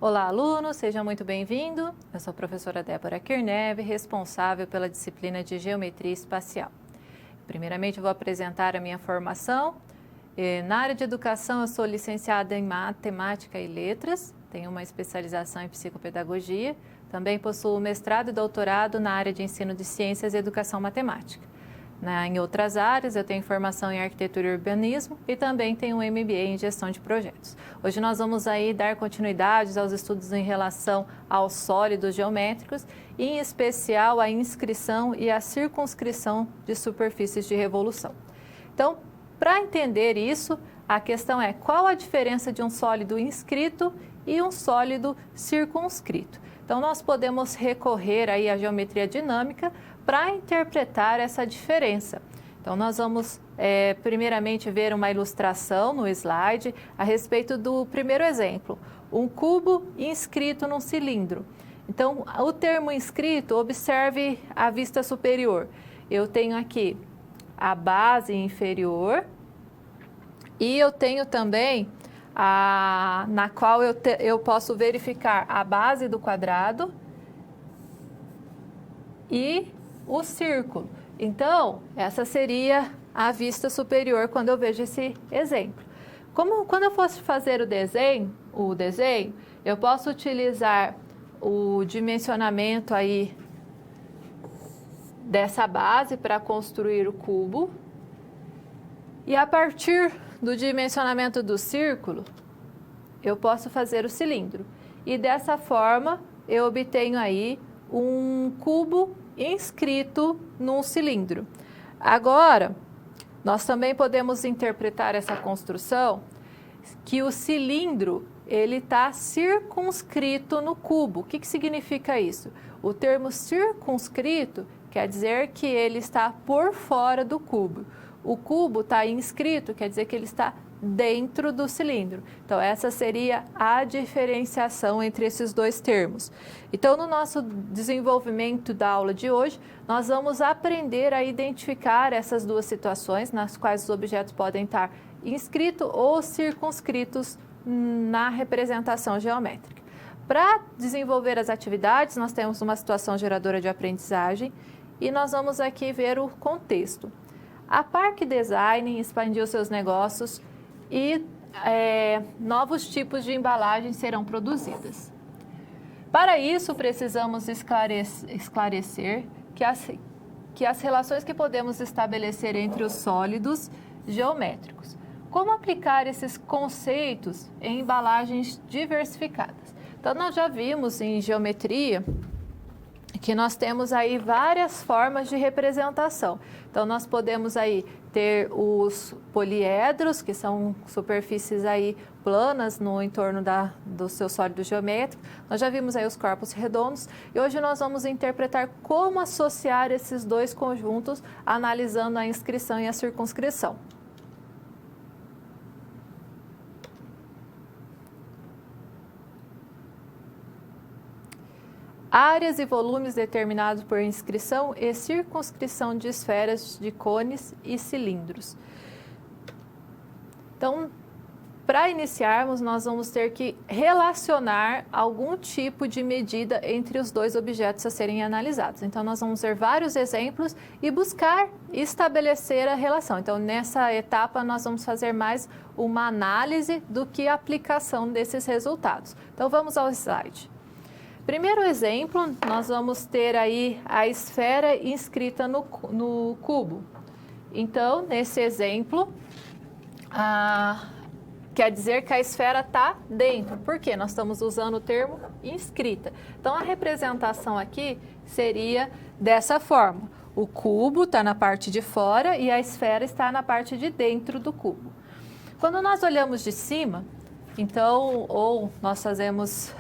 Olá, alunos, seja muito bem-vindo. Eu sou a professora Débora Kirneve, responsável pela disciplina de Geometria Espacial. Primeiramente, eu vou apresentar a minha formação. Na área de educação, eu sou licenciada em Matemática e Letras, tenho uma especialização em Psicopedagogia, também possuo mestrado e doutorado na área de Ensino de Ciências e Educação Matemática. Em outras áreas, eu tenho formação em Arquitetura e Urbanismo e também tenho um MBA em Gestão de Projetos. Hoje nós vamos aí dar continuidade aos estudos em relação aos sólidos geométricos, em especial a inscrição e a circunscrição de superfícies de revolução. Então, para entender isso, a questão é qual a diferença de um sólido inscrito e um sólido circunscrito. Então, nós podemos recorrer aí à geometria dinâmica para interpretar essa diferença. Então, nós vamos primeiramente ver uma ilustração no slide a respeito do primeiro exemplo, um cubo inscrito num cilindro. Então, o termo inscrito, observe a vista superior. Eu tenho aqui a base inferior e eu tenho também na qual eu posso verificar a base do quadrado e o círculo. Então, essa seria a vista superior quando eu vejo esse exemplo. Quando eu fosse fazer o desenho, eu posso utilizar o dimensionamento aí dessa base para construir o cubo. E a partir do dimensionamento do círculo, eu posso fazer o cilindro. E dessa forma, eu obtenho aí um cubo inscrito num cilindro. Agora, nós também podemos interpretar essa construção que o cilindro ele está circunscrito no cubo. O que significa isso? O termo circunscrito quer dizer que ele está por fora do cubo. O cubo está inscrito, quer dizer que ele está dentro do cilindro. Então, essa seria a diferenciação entre esses dois termos. Então, no nosso desenvolvimento da aula de hoje, nós vamos aprender a identificar essas duas situações nas quais os objetos podem estar inscritos ou circunscritos na representação geométrica. Para desenvolver as atividades, nós temos uma situação geradora de aprendizagem e nós vamos aqui ver o contexto. A Park Design expandiu seus negócios e novos tipos de embalagens serão produzidas. Para isso, precisamos esclarecer que as relações que podemos estabelecer entre os sólidos geométricos. Como aplicar esses conceitos em embalagens diversificadas? Então, nós já vimos em geometria que nós temos aí várias formas de representação. Então, nós podemos aí ter os poliedros, que são superfícies aí planas no entorno do seu sólido geométrico. Nós já vimos aí os corpos redondos e hoje nós vamos interpretar como associar esses dois conjuntos, analisando a inscrição e a circunscrição. Áreas e volumes determinados por inscrição e circunscrição de esferas de cones e cilindros. Então, para iniciarmos, nós vamos ter que relacionar algum tipo de medida entre os dois objetos a serem analisados. Então, nós vamos ver vários exemplos e buscar estabelecer a relação. Então, nessa etapa, nós vamos fazer mais uma análise do que a aplicação desses resultados. Então, vamos ao slide. Primeiro exemplo, nós vamos ter aí a esfera inscrita no cubo. Então, nesse exemplo, quer dizer que a esfera está dentro. Por quê? Nós estamos usando o termo inscrita. Então, a representação aqui seria dessa forma. O cubo está na parte de fora e a esfera está na parte de dentro do cubo. Quando nós olhamos de cima, então, ou nós fazemos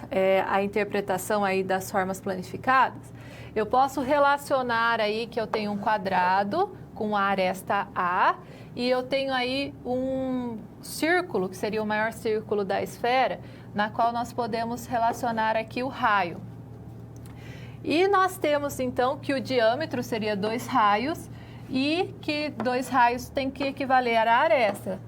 a interpretação aí das formas planificadas, eu posso relacionar aí que eu tenho um quadrado com a aresta A e eu tenho aí um círculo, que seria o maior círculo da esfera, na qual nós podemos relacionar aqui o raio. E nós temos então que o diâmetro seria 2 raios e que 2 raios tem que equivaler à aresta.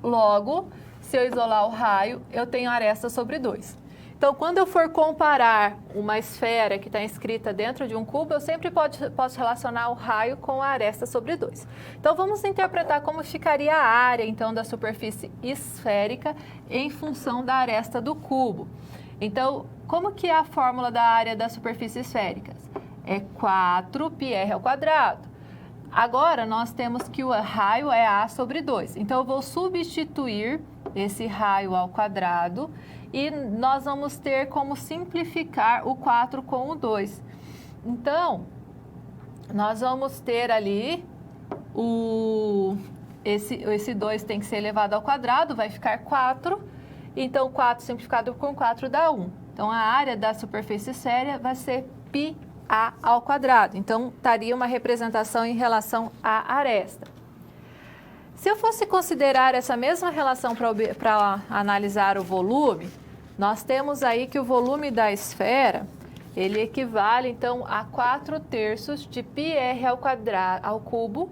Logo, se eu isolar o raio, eu tenho aresta sobre 2. Então, quando eu for comparar uma esfera que está inscrita dentro de um cubo, eu sempre posso relacionar o raio com a aresta sobre 2. Então, vamos interpretar como ficaria a área, então, da superfície esférica em função da aresta do cubo. Então, como que é a fórmula da área da superfície esférica? É 4πr². Agora, nós temos que o raio é A sobre 2. Então, eu vou substituir esse raio ao quadrado e nós vamos ter como simplificar o 4 com o 2. Então, nós vamos ter ali esse 2 tem que ser elevado ao quadrado, vai ficar 4. Então, 4 simplificado com 4 dá 1. Então, a área da superfície esférica vai ser πa². Então, estaria uma representação em relação à aresta. Se eu fosse considerar essa mesma relação para analisar o volume, nós temos aí que o volume da esfera, ele equivale, então, a 4/3 de πr².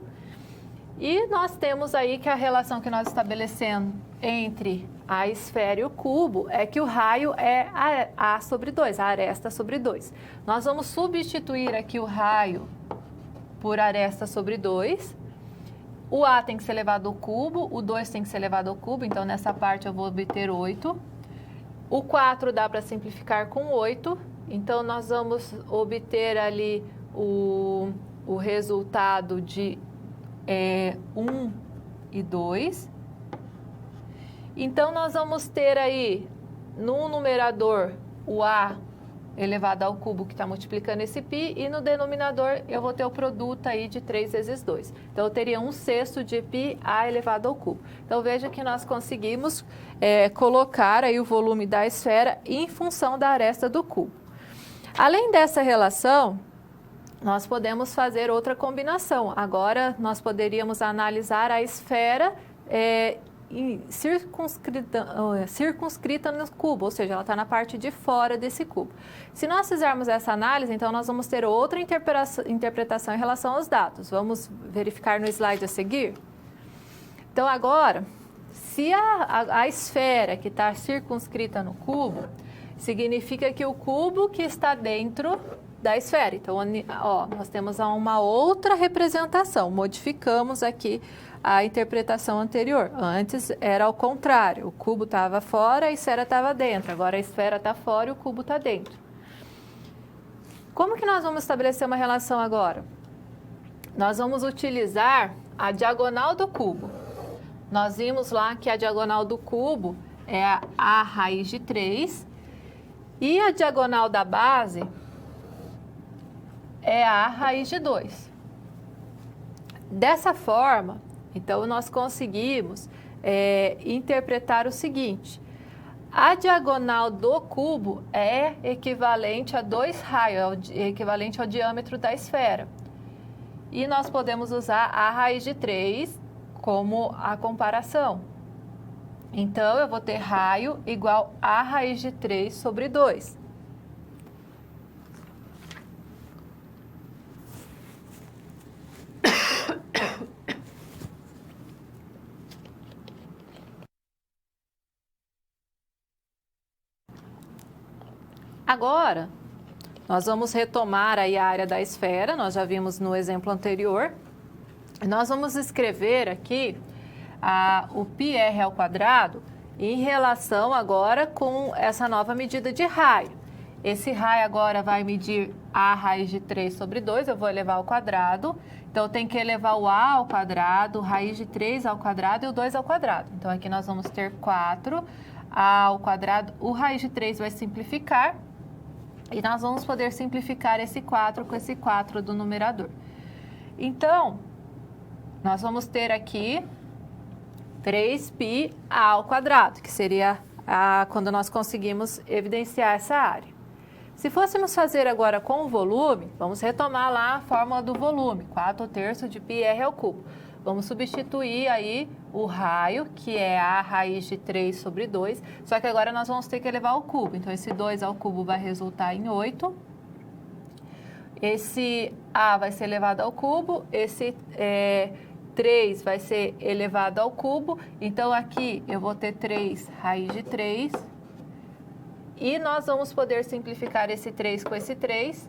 E nós temos aí que a relação que nós estabelecemos entre a esfera e o cubo é que o raio é A sobre 2, a aresta sobre 2. Nós vamos substituir aqui o raio por aresta sobre 2. O A tem que ser elevado ao cubo, o 2 tem que ser elevado ao cubo, então nessa parte eu vou obter 8. O 4 dá para simplificar com 8, então nós vamos obter ali o resultado de 1 e 2. Então, nós vamos ter aí no numerador o A elevado ao cubo que está multiplicando esse π e no denominador eu vou ter o produto aí de 3 vezes 2. Então, eu teria 1/6 de πa elevado ao cubo. Então, veja que nós conseguimos colocar aí o volume da esfera em função da aresta do cubo. Além dessa relação, nós podemos fazer outra combinação. Agora, nós poderíamos analisar a esfera circunscrita no cubo, ou seja, ela está na parte de fora desse cubo. Se nós fizermos essa análise, então nós vamos ter outra interpretação em relação aos dados. Vamos verificar no slide a seguir? Então, agora, se a esfera que está circunscrita no cubo, significa que o cubo que está dentro da esfera. Então, ó, nós temos uma outra representação, modificamos aqui a interpretação anterior. Antes era ao contrário, o cubo estava fora, a esfera estava dentro. Agora a esfera está fora e o cubo está dentro. Como que nós vamos estabelecer uma relação agora? Nós vamos utilizar a diagonal do cubo. Nós vimos lá que a diagonal do cubo é a raiz de 3 e a diagonal da base é a raiz de 2. Dessa forma, então, nós conseguimos interpretar o seguinte: a diagonal do cubo é equivalente a 2 raios, equivalente ao diâmetro da esfera. E nós podemos usar a raiz de 3 como a comparação. Então, eu vou ter raio igual a raiz de 3 sobre 2. Agora, nós vamos retomar aí a área da esfera, nós já vimos no exemplo anterior. Nós vamos escrever aqui o πr² em relação agora com essa nova medida de raio. Esse raio agora vai medir a raiz de 3 sobre 2, eu vou elevar ao quadrado. Então, eu tenho que elevar o a ao quadrado, raiz de 3 ao quadrado e o 2 ao quadrado. Então, aqui nós vamos ter 4 ao quadrado. O raiz de 3 vai simplificar. E nós vamos poder simplificar esse 4 com esse 4 do numerador. Então, nós vamos ter aqui 3πa², que seria quando nós conseguimos evidenciar essa área. Se fôssemos fazer agora com o volume, vamos retomar lá a fórmula do volume, 4/3 de πr². Vamos substituir aí o raio, que é a raiz de 3 sobre 2, só que agora nós vamos ter que elevar ao cubo. Então, esse 2 ao cubo vai resultar em 8. Esse a vai ser elevado ao cubo, esse 3 vai ser elevado ao cubo. Então, aqui eu vou ter 3 raiz de 3 E nós vamos poder simplificar esse 3 com esse 3.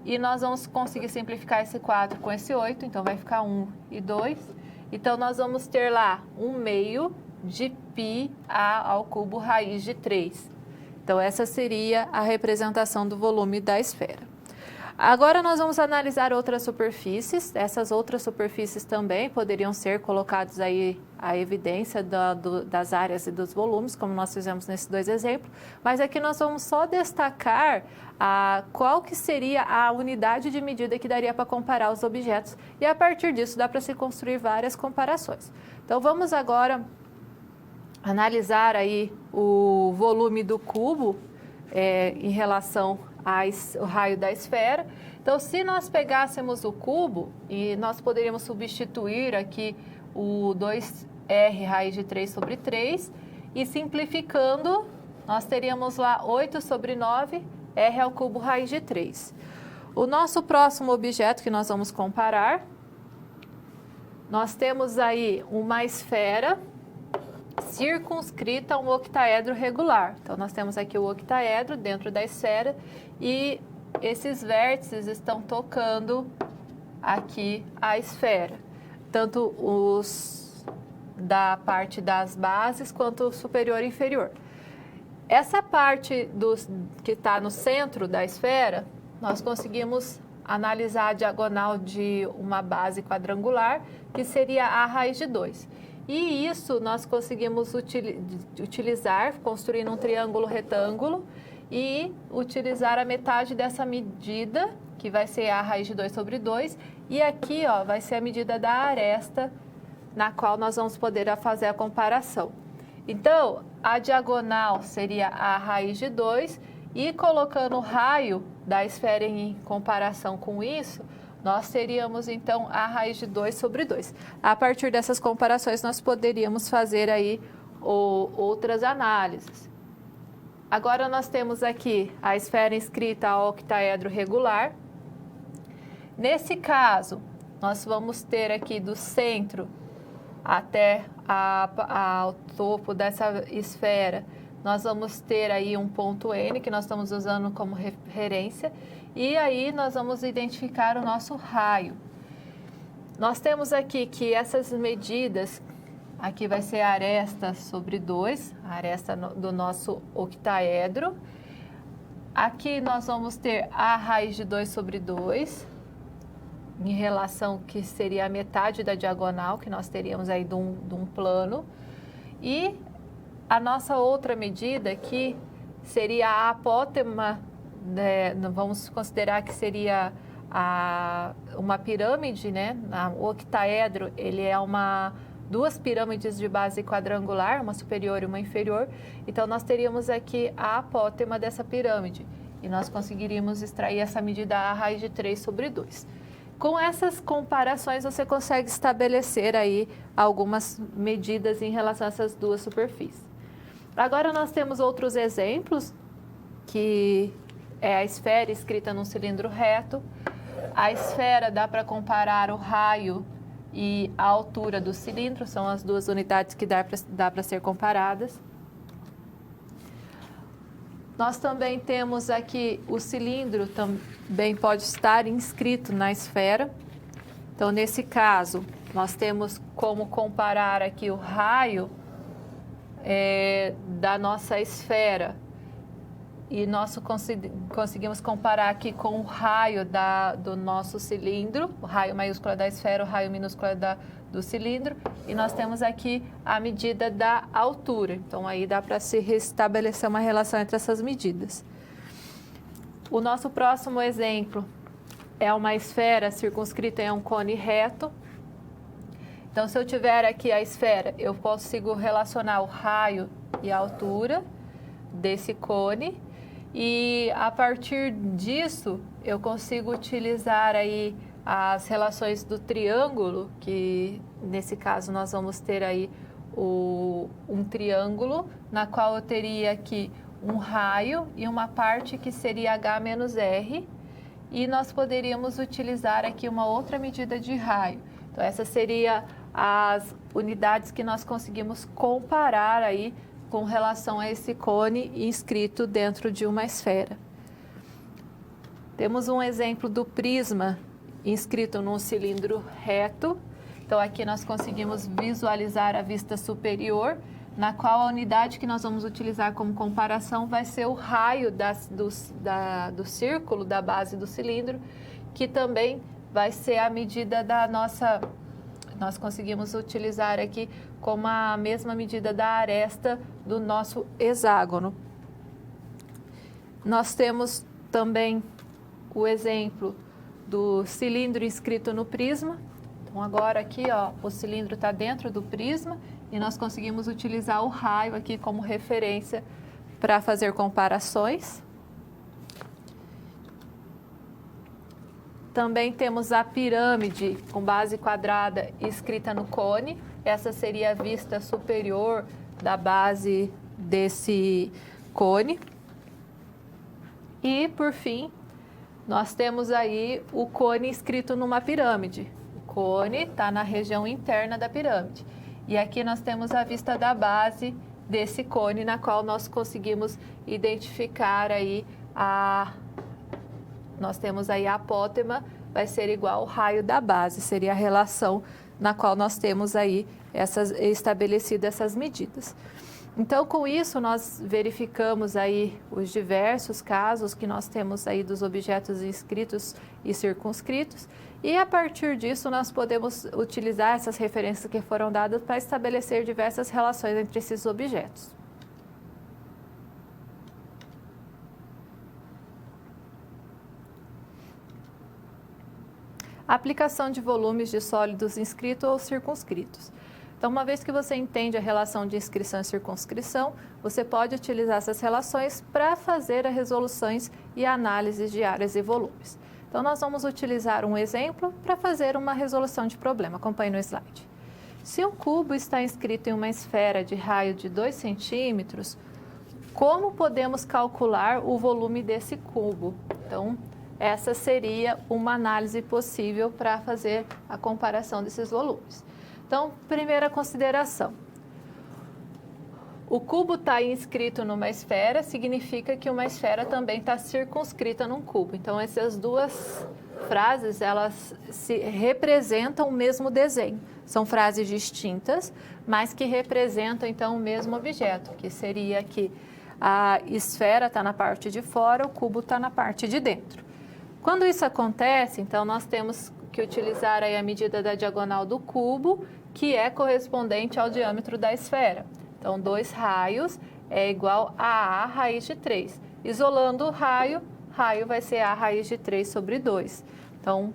E nós vamos conseguir simplificar esse 4 com esse 8. Então, vai ficar 1 e 2. Então, nós vamos ter lá 1/2 de πa ao cubo raiz de 3. Então, essa seria a representação do volume da esfera. Agora, nós vamos analisar outras superfícies. Essas outras superfícies também poderiam ser colocadas aí a evidência das áreas e dos volumes, como nós fizemos nesses dois exemplos. Mas aqui nós vamos só destacar qual que seria a unidade de medida que daria para comparar os objetos. E a partir disso dá para se construir várias comparações. Então, vamos agora analisar aí o volume do cubo em relação ao raio da esfera. Então, se nós pegássemos o cubo, e nós poderíamos substituir aqui o 2r raiz de 3 sobre 3, e simplificando, nós teríamos lá 8 sobre 9, r ao cubo raiz de 3. O nosso próximo objeto que nós vamos comparar, nós temos aí uma esfera circunscrita a um octaedro regular. Então, nós temos aqui o octaedro dentro da esfera e esses vértices estão tocando aqui a esfera, tanto os da parte das bases quanto o superior e inferior. Essa parte que está no centro da esfera, nós conseguimos analisar a diagonal de uma base quadrangular, que seria a raiz de 2. E isso nós conseguimos utilizar, construindo um triângulo retângulo e utilizar a metade dessa medida, que vai ser a raiz de 2 sobre 2. E aqui vai ser a medida da aresta, na qual nós vamos poder fazer a comparação. Então, a diagonal seria a raiz de 2 e colocando o raio da esfera em comparação com isso, nós teríamos, então, a raiz de 2 sobre 2. A partir dessas comparações, nós poderíamos fazer aí outras análises. Agora, nós temos aqui a esfera inscrita ao octaedro regular. Nesse caso, nós vamos ter aqui do centro até ao topo dessa esfera, nós vamos ter aí um ponto N, que nós estamos usando como referência, e aí nós vamos identificar o nosso raio. Nós temos aqui que essas medidas, aqui vai ser a aresta sobre 2, a aresta do nosso octaedro. Aqui nós vamos ter a raiz de 2 sobre 2, em relação que seria a metade da diagonal que nós teríamos aí de um plano. E a nossa outra medida aqui seria a apótema, vamos considerar que seria uma pirâmide, né? O octaedro, ele é duas pirâmides de base quadrangular, uma superior e uma inferior. Então, nós teríamos aqui a apótema dessa pirâmide. E nós conseguiríamos extrair essa medida a raiz de 3 sobre 2. Com essas comparações, você consegue estabelecer aí algumas medidas em relação a essas duas superfícies. Agora, nós temos outros exemplos, que é a esfera escrita num cilindro reto. A esfera dá para comparar o raio e a altura do cilindro, são as duas unidades que dá para ser comparadas. Nós também temos aqui o cilindro, também pode estar inscrito na esfera. Então, nesse caso, nós temos como comparar aqui o raio da nossa esfera e nós conseguimos comparar aqui com o raio do nosso cilindro, o raio maiúsculo da esfera, o raio minúsculo do cilindro, e nós temos aqui a medida da altura. Então, aí dá para se restabelecer uma relação entre essas medidas. O nosso próximo exemplo é uma esfera circunscrita em um cone reto. Então, se eu tiver aqui a esfera, eu consigo relacionar o raio e a altura desse cone. E, a partir disso, eu consigo utilizar aí as relações do triângulo, que nesse caso nós vamos ter aí um triângulo, na qual eu teria aqui um raio e uma parte que seria H menos R, e nós poderíamos utilizar aqui uma outra medida de raio. Então, essas seriam as unidades que nós conseguimos comparar aí com relação a esse cone inscrito dentro de uma esfera. Temos um exemplo do prisma inscrito num cilindro reto. Então, aqui nós conseguimos visualizar a vista superior, na qual a unidade que nós vamos utilizar como comparação vai ser o raio do círculo, da base do cilindro, que também vai ser a medida da nossa... Nós conseguimos utilizar aqui como a mesma medida da aresta do nosso hexágono. Nós temos também o exemplo do cilindro inscrito no prisma. Então, agora aqui, ó, o cilindro está dentro do prisma e nós conseguimos utilizar o raio aqui como referência para fazer comparações. Também temos a pirâmide com base quadrada escrita no cone. Essa seria a vista superior da base desse cone. E, por fim, nós temos aí o cone escrito numa pirâmide. O cone está na região interna da pirâmide. E aqui nós temos a vista da base desse cone, na qual nós conseguimos identificar aí nós temos aí a apótema, vai ser igual ao raio da base, seria a relação na qual nós temos aí estabelecido essas medidas. Então, com isso, nós verificamos aí os diversos casos que nós temos aí dos objetos inscritos e circunscritos, e a partir disso nós podemos utilizar essas referências que foram dadas para estabelecer diversas relações entre esses objetos. Aplicação de volumes de sólidos inscritos ou circunscritos. Então, uma vez que você entende a relação de inscrição e circunscrição, você pode utilizar essas relações para fazer as resoluções e análises de áreas e volumes. Então, nós vamos utilizar um exemplo para fazer uma resolução de problema. Acompanhe no slide. Se um cubo está inscrito em uma esfera de raio de 2 centímetros, como podemos calcular o volume desse cubo? Então, essa seria uma análise possível para fazer a comparação desses volumes. Então, primeira consideração. O cubo está inscrito numa esfera, significa que uma esfera também está circunscrita num cubo. Então, essas duas frases, elas representam o mesmo desenho. São frases distintas, mas que representam, então, o mesmo objeto, que seria que a esfera está na parte de fora, o cubo está na parte de dentro. Quando isso acontece, então, nós temos que utilizar aí a medida da diagonal do cubo, que é correspondente ao diâmetro da esfera. Então, 2 raios é igual a raiz de 3. Isolando o raio, raio vai ser a raiz de 3 sobre 2. Então,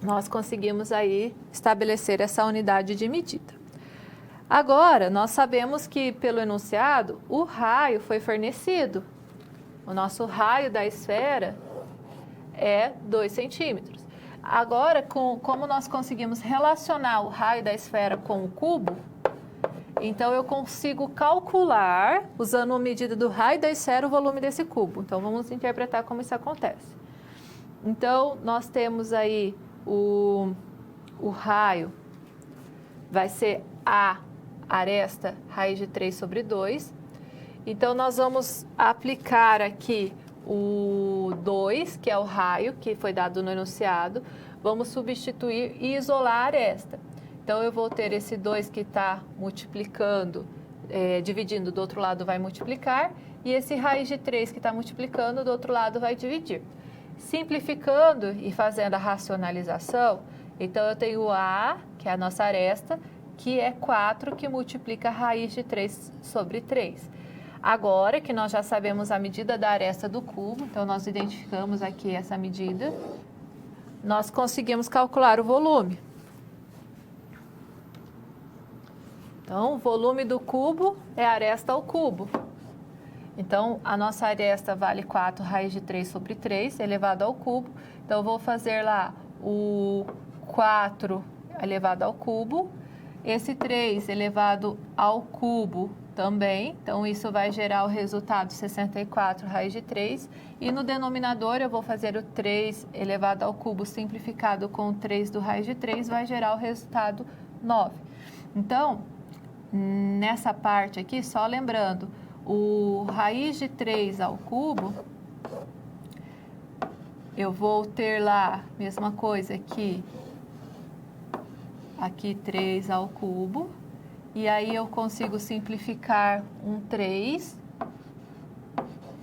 nós conseguimos aí estabelecer essa unidade de medida. Agora, nós sabemos que, pelo enunciado, o raio foi fornecido. O nosso raio da esfera é 2 centímetros. Agora, como nós conseguimos relacionar o raio da esfera com o cubo, então eu consigo calcular, usando a medida do raio da esfera, o volume desse cubo. Então, vamos interpretar como isso acontece. Então, nós temos aí o raio, vai ser a aresta raiz de 3 sobre 2. Então, nós vamos aplicar aqui o 2, que é o raio que foi dado no enunciado, vamos substituir e isolar a aresta. Então, eu vou ter esse 2 que está multiplicando, dividindo, do outro lado vai multiplicar, e esse raiz de 3 que está multiplicando, do outro lado vai dividir. Simplificando e fazendo a racionalização, então eu tenho A, que é a nossa aresta, que é 4, que multiplica a raiz de 3 sobre 3. Agora que nós já sabemos a medida da aresta do cubo, então nós identificamos aqui essa medida, nós conseguimos calcular o volume. Então, o volume do cubo é a aresta ao cubo. Então, a nossa aresta vale 4 raiz de 3 sobre 3 elevado ao cubo. Então, eu vou fazer lá o 4 elevado ao cubo, esse 3 elevado ao cubo também, então isso vai gerar o resultado 64 raiz de 3, e no denominador eu vou fazer o 3 elevado ao cubo simplificado com o 3 do raiz de 3, vai gerar o resultado 9. Então, nessa parte aqui, só lembrando, o raiz de 3 ao cubo, eu vou ter lá, mesma coisa aqui 3 ao cubo, e aí eu consigo simplificar um 3,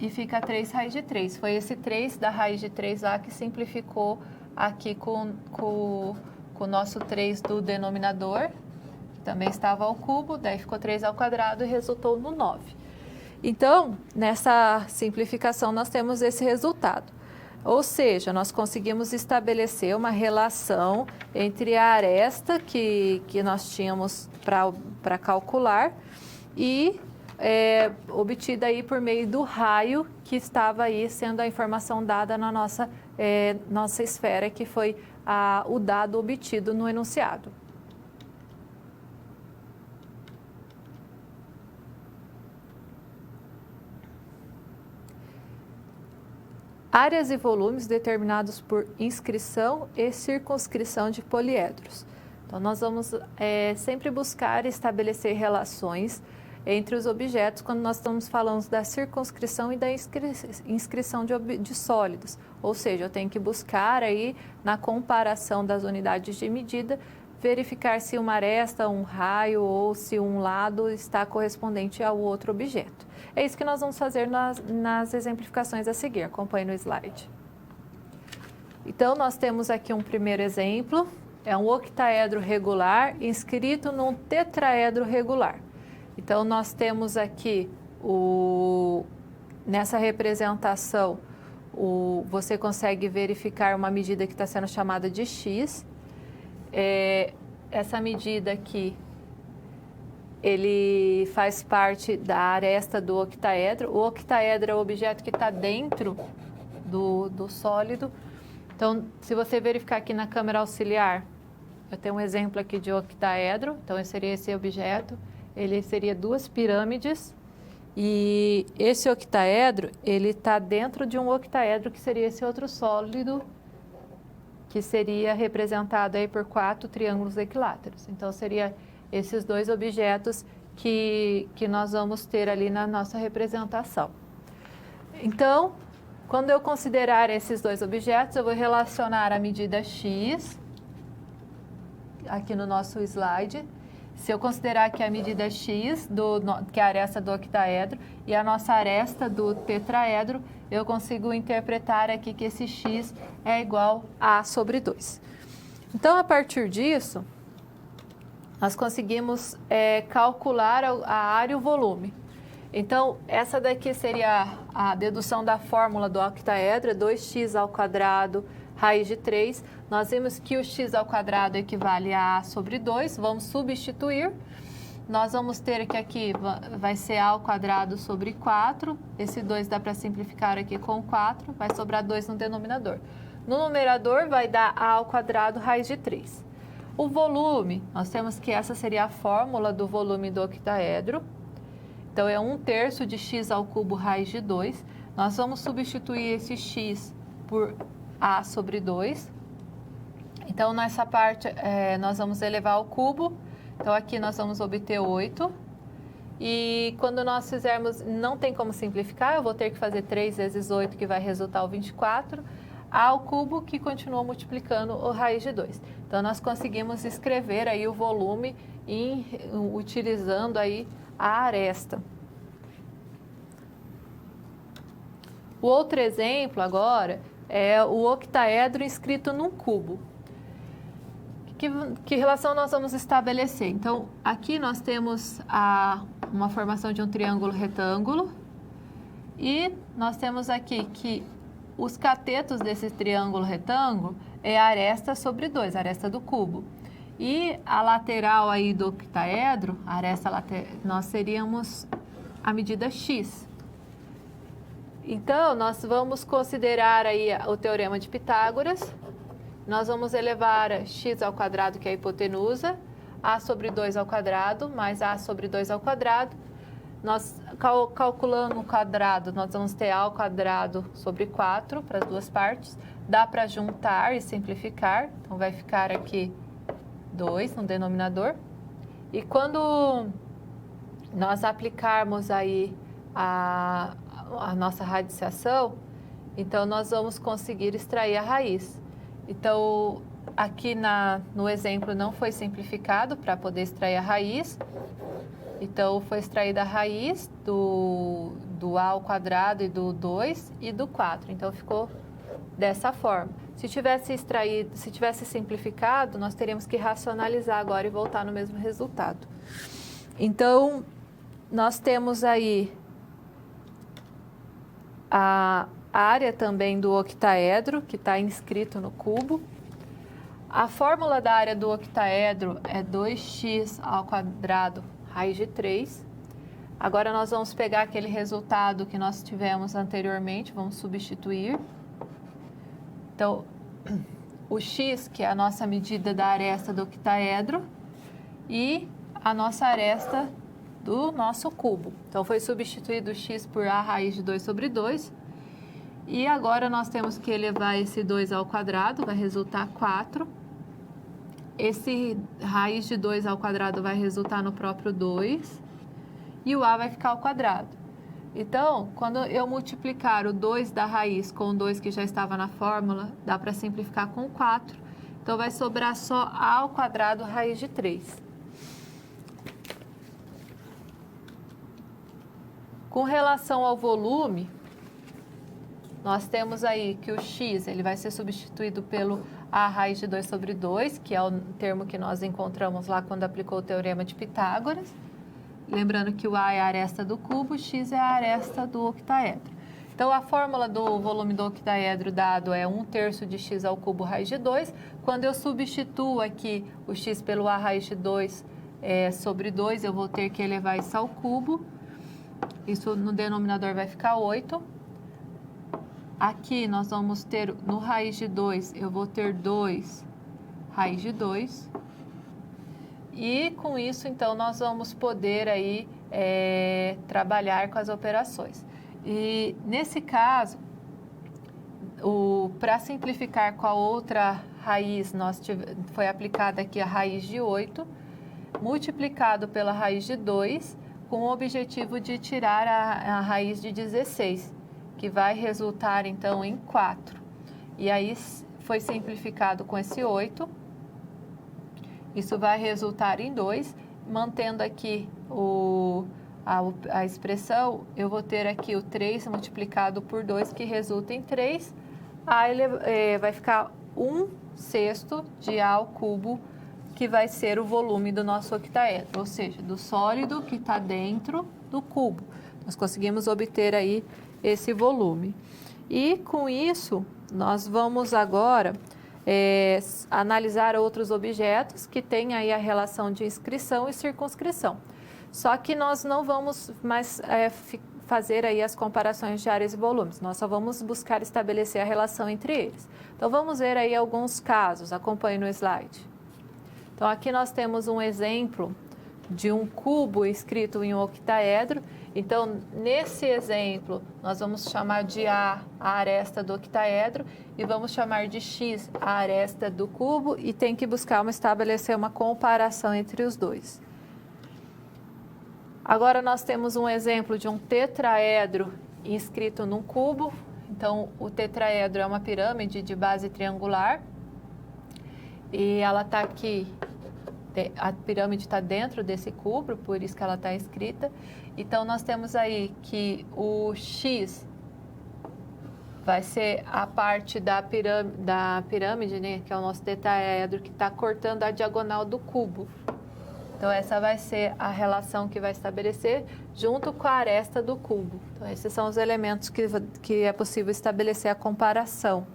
e fica 3 raiz de 3. Foi esse 3 da raiz de 3 lá que simplificou aqui com o nosso 3 do denominador, que também estava ao cubo, daí ficou 3 ao quadrado e resultou no 9. Então, nessa simplificação, nós temos esse resultado. Ou seja, nós conseguimos estabelecer uma relação entre a aresta que nós tínhamos para calcular e obtida aí por meio do raio que estava aí sendo a informação dada na nossa esfera, que foi o dado obtido no enunciado. Áreas e volumes determinados por inscrição e circunscrição de poliedros. Então, nós vamos sempre buscar estabelecer relações entre os objetos quando nós estamos falando da circunscrição e da inscrição de sólidos. Ou seja, eu tenho que buscar aí, na comparação das unidades de medida, verificar se uma aresta, um raio ou se um lado está correspondente ao outro objeto. É isso que nós vamos fazer nas exemplificações a seguir. Acompanhe no slide. Então, nós temos aqui um primeiro exemplo. É um octaedro regular inscrito num tetraedro regular. Então, nós temos aqui, nessa representação, você consegue verificar uma medida que está sendo chamada de x. Essa medida aqui, ele faz parte da aresta do octaedro. O octaedro é o objeto que está dentro do sólido. Então, se você verificar aqui na câmera auxiliar, eu tenho um exemplo aqui de octaedro. Então, esse seria esse objeto. Ele seria 2 pirâmides. E esse octaedro, ele está dentro de um octaedro, que seria esse outro sólido, que seria representado aí por 4 triângulos equiláteros. Então, seria esses 2 objetos que nós vamos ter ali na nossa representação. Então, quando eu considerar esses 2 objetos, eu vou relacionar a medida x, aqui no nosso slide. Se eu considerar que a medida x, que é a aresta do octaedro, e a nossa aresta do tetraedro, eu consigo interpretar aqui que esse x é igual a A sobre 2. Então, a partir disso, nós conseguimos calcular a área e o volume. Então, essa daqui seria a dedução da fórmula do octaedro, 2x ao quadrado, raiz de 3. Nós vimos que o x ao quadrado equivale a A sobre 2, vamos substituir. Nós vamos ter que aqui vai ser A ao quadrado sobre 4, esse 2 dá para simplificar aqui com 4, vai sobrar 2 no denominador. No numerador vai dar A ao quadrado, raiz de 3. O volume, nós temos que essa seria a fórmula do volume do octaedro. Então, é 1/3 de x ao cubo raiz de 2. Nós vamos substituir esse x por A sobre 2. Então, nessa parte, nós vamos elevar ao cubo. Então, aqui nós vamos obter 8. E quando nós fizermos, não tem como simplificar, eu vou ter que fazer 3 vezes 8, que vai resultar o 24. A ao cubo, que continua multiplicando o raiz de 2. Então, nós conseguimos escrever aí o volume utilizando aí a aresta. O outro exemplo agora é o octaedro inscrito num cubo. Que relação nós vamos estabelecer? Então, aqui nós temos uma formação de um triângulo retângulo e nós temos aqui que os catetos desse triângulo retângulo é a aresta sobre 2, a aresta do cubo. E a lateral aí do octaedro, a aresta lateral, nós teríamos a medida x. Então, nós vamos considerar aí o teorema de Pitágoras. Nós vamos elevar x ao quadrado, que é a hipotenusa, a sobre 2 ao quadrado, mais a sobre 2 ao quadrado. Nós, calculando o quadrado, nós vamos ter a ao quadrado sobre 4 para as duas partes. Dá para juntar e simplificar, então vai ficar aqui 2 no denominador. E quando nós aplicarmos aí a nossa radiciação, então nós vamos conseguir extrair a raiz. Então, aqui no exemplo não foi simplificado para poder extrair a raiz. Então, foi extraída a raiz do A ao quadrado e do 2 e do 4. Então, ficou dessa forma. Se tivesse simplificado, nós teríamos que racionalizar agora e voltar no mesmo resultado. Então, nós temos aí a área também do octaedro, que está inscrito no cubo. A fórmula da área do octaedro é 2x ao quadrado raiz de 3. Agora, nós vamos pegar aquele resultado que nós tivemos anteriormente, vamos substituir. Então, o x, que é a nossa medida da aresta do octaedro, e a nossa aresta do nosso cubo. Então, foi substituído o x por a raiz de 2 sobre 2. E agora, nós temos que elevar esse 2 ao quadrado, vai resultar 4. Esse raiz de 2 ao quadrado vai resultar no próprio 2. E o a vai ficar ao quadrado. Então, quando eu multiplicar o 2 da raiz com o 2 que já estava na fórmula, dá para simplificar com 4. Então, vai sobrar só a ao quadrado raiz de 3. Com relação ao volume, nós temos aí que o x ele vai ser substituído pelo a raiz de 2 sobre 2, que é o termo que nós encontramos lá quando aplicou o teorema de Pitágoras. Lembrando que o a é a aresta do cubo, o x é a aresta do octaedro. Então, a fórmula do volume do octaedro dado é 1/3 de x ao cubo raiz de 2. Quando eu substituo aqui o x pelo a raiz de 2 sobre 2, eu vou ter que elevar isso ao cubo. Isso no denominador vai ficar 8. Aqui nós vamos ter, no raiz de 2, eu vou ter 2 raiz de 2. E com isso, então, nós vamos poder aí trabalhar com as operações. E nesse caso, para simplificar com a outra raiz, foi aplicada aqui a raiz de 8, multiplicado pela raiz de 2, com o objetivo de tirar a raiz de 16, que vai resultar, então, em 4. E aí, foi simplificado com esse 8. Isso vai resultar em 2. Mantendo aqui a expressão, eu vou ter aqui o 3 multiplicado por 2, que resulta em 3. Aí vai ficar 1/6 de A ao cubo, que vai ser o volume do nosso octaedro, ou seja, do sólido que está dentro do cubo. Nós conseguimos obter aí esse volume. E com isso, nós vamos agora analisar outros objetos que têm aí a relação de inscrição e circunscrição. Só que nós não vamos mais fazer aí as comparações de áreas e volumes, nós só vamos buscar estabelecer a relação entre eles. Então, vamos ver aí alguns casos, acompanhe no slide. Então, aqui nós temos um exemplo de um cubo escrito em um octaedro. Então, nesse exemplo, nós vamos chamar de A aresta do octaedro e vamos chamar de X a aresta do cubo e tem que estabelecer uma comparação entre os dois. Agora, nós temos um exemplo de um tetraedro inscrito num cubo. Então, o tetraedro é uma pirâmide de base triangular e ela está aqui. A pirâmide está dentro desse cubo, por isso que ela está escrita. Então, nós temos aí que o X vai ser a parte da pirâmide, né, que é o nosso tetraedro, que está cortando a diagonal do cubo. Então, essa vai ser a relação que vai estabelecer junto com a aresta do cubo. Então, esses são os elementos que é possível estabelecer a comparação.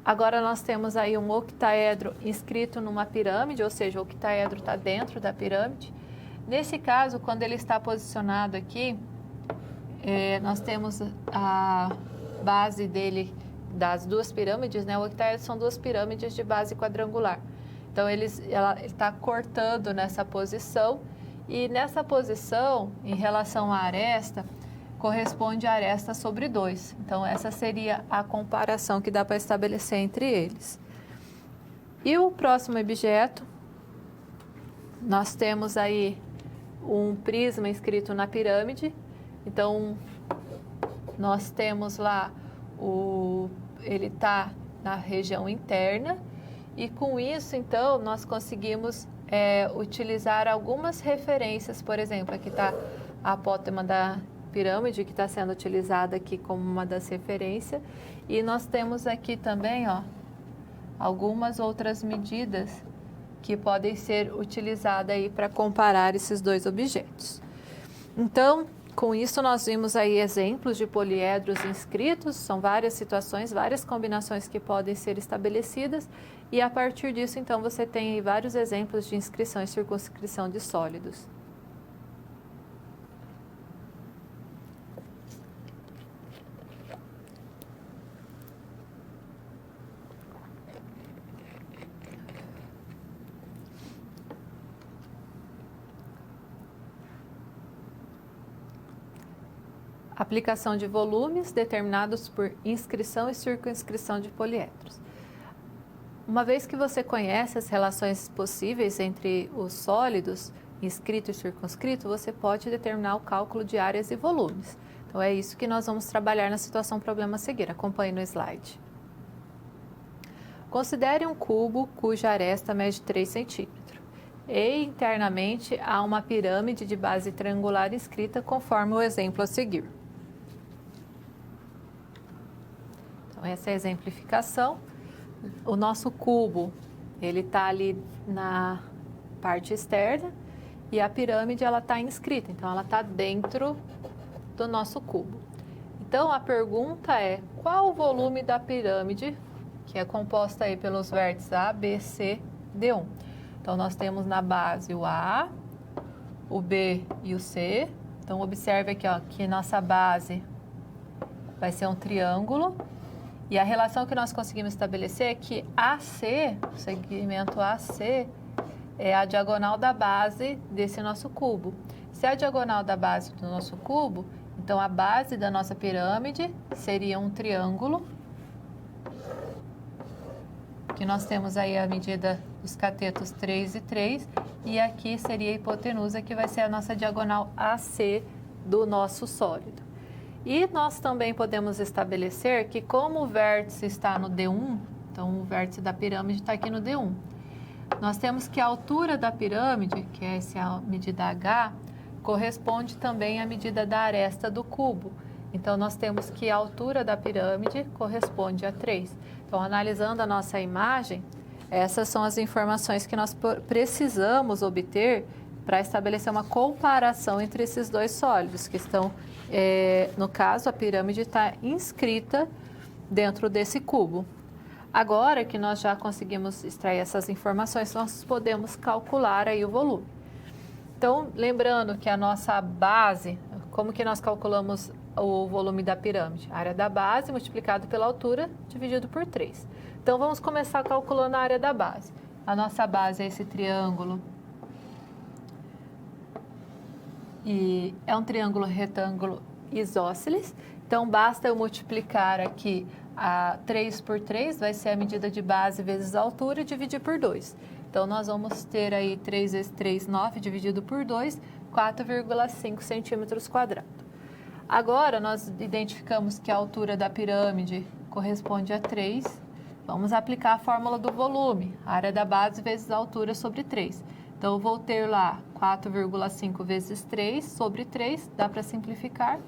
Agora, nós temos aí um octaedro inscrito numa pirâmide, ou seja, o octaedro está dentro da pirâmide. Nesse caso, quando ele está posicionado aqui, nós temos a base dele das duas pirâmides, né? O octaedro são duas pirâmides de base quadrangular. Então, ele está cortando nessa posição e nessa posição, em relação à aresta, corresponde a aresta sobre 2. Então, essa seria a comparação que dá para estabelecer entre eles. E o próximo objeto, nós temos aí um prisma inscrito na pirâmide. Então, nós temos lá, ele está na região interna, e com isso, então, nós conseguimos utilizar algumas referências. Por exemplo, aqui está a apótema da pirâmide, que está sendo utilizada aqui como uma das referências, e nós temos aqui também, ó, algumas outras medidas que podem ser utilizadas aí para comparar esses dois objetos. Então, com isso nós vimos aí exemplos de poliedros inscritos, são várias situações, várias combinações que podem ser estabelecidas, e a partir disso, então, você tem aí vários exemplos de inscrição e circunscrição de sólidos. Aplicação de volumes determinados por inscrição e circunscrição de poliedros. Uma vez que você conhece as relações possíveis entre os sólidos, inscrito e circunscrito, você pode determinar o cálculo de áreas e volumes. Então, é isso que nós vamos trabalhar na situação problema a seguir. Acompanhe no slide. Considere um cubo cuja aresta mede 3 centímetros. E internamente há uma pirâmide de base triangular inscrita conforme o exemplo a seguir. Então, essa é a exemplificação. O nosso cubo, ele está ali na parte externa e a pirâmide, ela está inscrita, então ela está dentro do nosso cubo. Então, a pergunta é, qual o volume da pirâmide, que é composta aí pelos vértices A, B, C, D1? Então, nós temos na base o A, o B e o C. Então, observe aqui, ó, que nossa base vai ser um triângulo. E a relação que nós conseguimos estabelecer é que AC, o segmento AC, é a diagonal da base desse nosso cubo. Se é a diagonal da base do nosso cubo, então a base da nossa pirâmide seria um triângulo, que nós temos aí a medida dos catetos 3 e 3, e aqui seria a hipotenusa, que vai ser a nossa diagonal AC do nosso sólido. E nós também podemos estabelecer que, como o vértice está no D1, então o vértice da pirâmide está aqui no D1, nós temos que a altura da pirâmide, que é essa medida H, corresponde também à medida da aresta do cubo. Então, nós temos que a altura da pirâmide corresponde a 3. Então, analisando a nossa imagem, essas são as informações que nós precisamos obter para estabelecer uma comparação entre esses dois sólidos, que estão, no caso, a pirâmide está inscrita dentro desse cubo. Agora que nós já conseguimos extrair essas informações, nós podemos calcular aí o volume. Então, lembrando que a nossa base, como que nós calculamos o volume da pirâmide? A área da base multiplicado pela altura dividido por 3. Então, vamos começar calculando a área da base. A nossa base é esse triângulo. E é um triângulo retângulo isósceles. Então, basta eu multiplicar aqui a 3 por 3, vai ser a medida de base vezes a altura, e dividir por 2. Então, nós vamos ter aí 3 vezes 3, 9, dividido por 2, 4,5 centímetros quadrados. Agora, nós identificamos que a altura da pirâmide corresponde a 3. Vamos aplicar a fórmula do volume, a área da base vezes a altura sobre 3. Então, eu vou ter lá 4,5 vezes 3 sobre 3, dá para simplificar.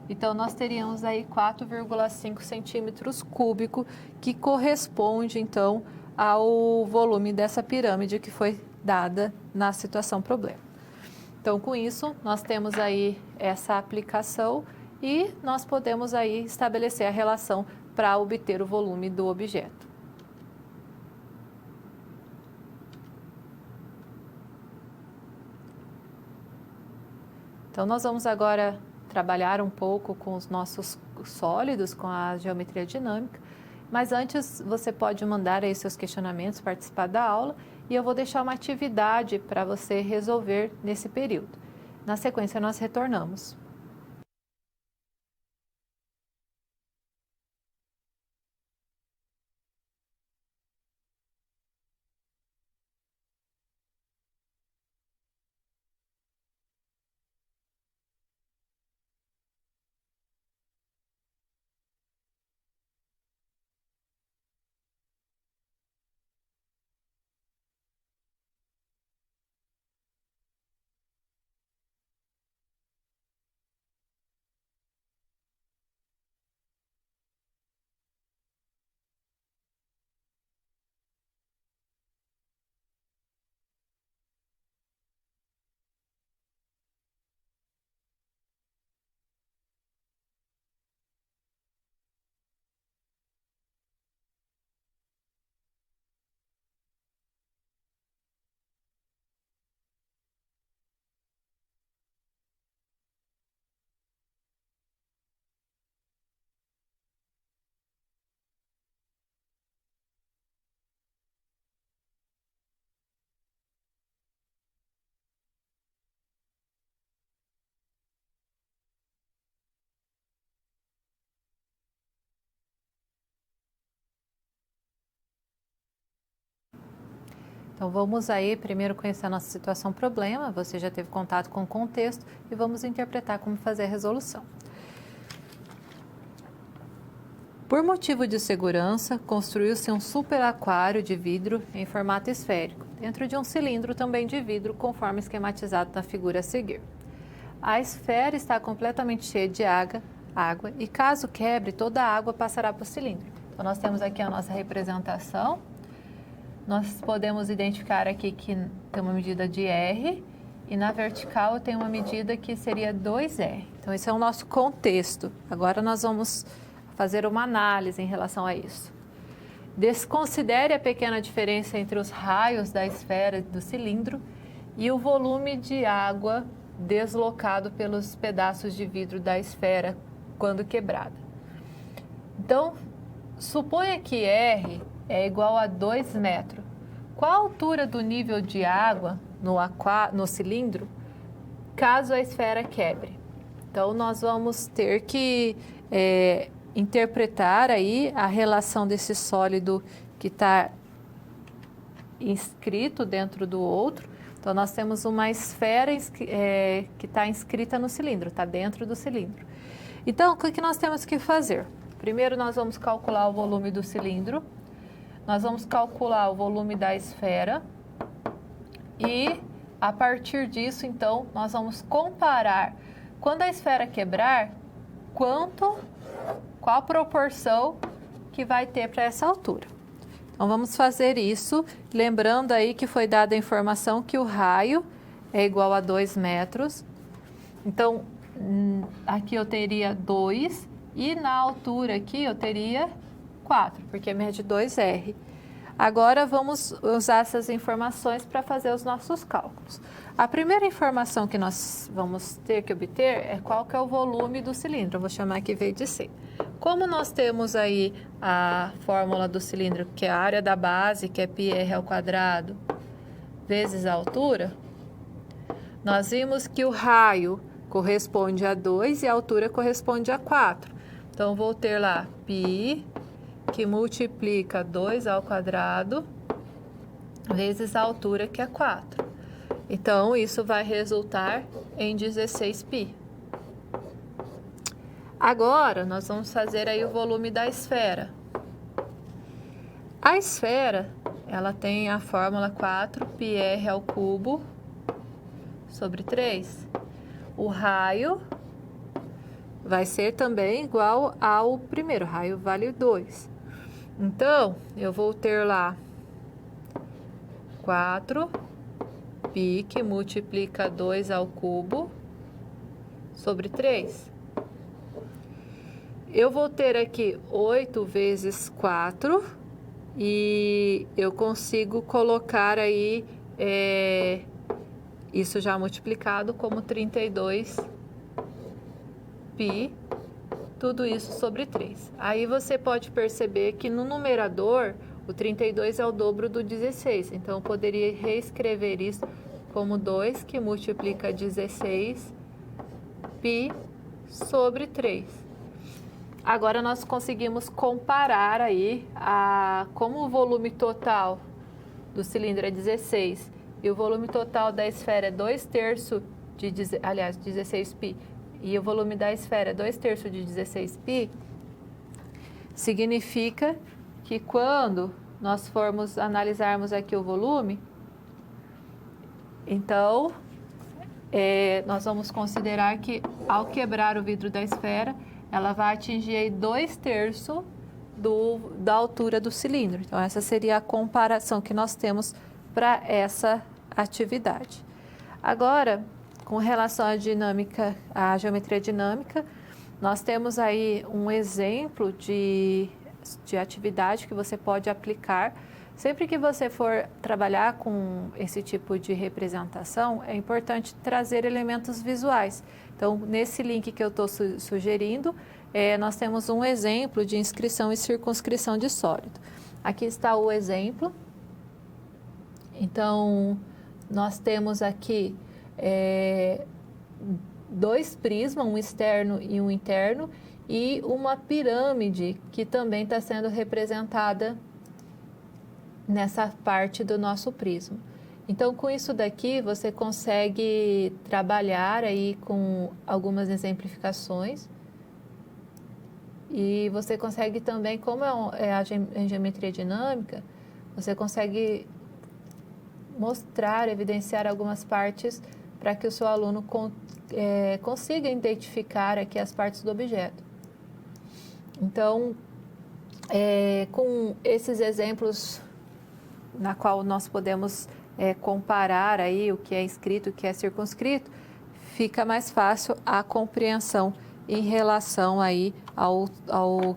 Então, nós teríamos aí 4,5 centímetros cúbicos, que corresponde, então, ao volume dessa pirâmide que foi dada na situação problema. Então, com isso, nós temos aí essa aplicação e nós podemos aí estabelecer a relação para obter o volume do objeto. Então, nós vamos agora trabalhar um pouco com os nossos sólidos, com a geometria dinâmica, mas antes você pode mandar aí seus questionamentos, participar da aula, e eu vou deixar uma atividade para você resolver nesse período. Na sequência, nós retornamos. Então, vamos aí primeiro conhecer a nossa situação problema, você já teve contato com o contexto e vamos interpretar como fazer a resolução. Por motivo de segurança, construiu-se um superaquário de vidro em formato esférico, dentro de um cilindro também de vidro, conforme esquematizado na figura a seguir. A esfera está completamente cheia de água e caso quebre, toda a água passará para o cilindro. Então, nós temos aqui a nossa representação. Nós podemos identificar aqui que tem uma medida de R e na vertical tem uma medida que seria 2R. Então, esse é o nosso contexto. Agora, nós vamos fazer uma análise em relação a isso. Desconsidere a pequena diferença entre os raios da esfera do cilindro e o volume de água deslocado pelos pedaços de vidro da esfera quando quebrada. Então, suponha que R é igual a 2 metros. Qual a altura do nível de água no cilindro caso a esfera quebre? Então, nós vamos ter que interpretar aí a relação desse sólido que está inscrito dentro do outro. Então, nós temos uma esfera que está inscrita no cilindro, está dentro do cilindro. Então, o que nós temos que fazer? Primeiro, nós vamos calcular o volume do cilindro. Nós vamos calcular o volume da esfera e, a partir disso, então, nós vamos comparar. Quando a esfera quebrar, qual a proporção que vai ter para essa altura. Então, vamos fazer isso, lembrando aí que foi dada a informação que o raio é igual a 2 metros. Então, aqui eu teria 2 e na altura aqui eu teria 4, porque mede 2R. Agora, vamos usar essas informações para fazer os nossos cálculos. A primeira informação que nós vamos ter que obter é qual que é o volume do cilindro. Eu vou chamar aqui V de C. Como nós temos aí a fórmula do cilindro, que é a área da base, que é πr ao quadrado, vezes a altura, nós vimos que o raio corresponde a 2 e a altura corresponde a 4. Então, vou ter lá π, que multiplica 2 ao quadrado, vezes a altura, que é 4. Então, isso vai resultar em 16π. Agora, nós vamos fazer aí o volume da esfera. A esfera, ela tem a fórmula 4πr ao cubo sobre 3. O raio vai ser também igual ao primeiro, raio vale 2. Então, eu vou ter lá 4π, que multiplica 2 ao cubo, sobre 3. Eu vou ter aqui 8 vezes 4 e eu consigo colocar aí isso já multiplicado como 32π, tudo isso sobre 3. Aí você pode perceber que no numerador o 32 é o dobro do 16. Então, eu poderia reescrever isso como 2 que multiplica 16π sobre 3. Agora, nós conseguimos comparar aí como o volume total do cilindro é 16 e o volume total da esfera é 2/3 de 16π e o volume da esfera é 2/3 de 16π, significa que quando nós formos analisarmos aqui o volume, então, nós vamos considerar que ao quebrar o vidro da esfera, ela vai atingir aí 2/3 da altura do cilindro. Então, essa seria a comparação que nós temos para essa atividade. Agora, com relação à geometria dinâmica, nós temos aí um exemplo de atividade que você pode aplicar. Sempre que você for trabalhar com esse tipo de representação, é importante trazer elementos visuais. Então, nesse link que eu estou sugerindo, nós temos um exemplo de inscrição e circunscrição de sólido. Aqui está o exemplo. Então, nós temos aqui 2 prismas, um externo e um interno, e uma pirâmide que também está sendo representada nessa parte do nosso prisma. Então, com isso daqui, você consegue trabalhar aí com algumas exemplificações e você consegue também, como é a geometria dinâmica, você consegue mostrar, evidenciar algumas partes para que o seu aluno consiga identificar aqui as partes do objeto. Então, com esses exemplos na qual nós podemos comparar aí o que é escrito e o que é circunscrito, fica mais fácil a compreensão em relação aí ao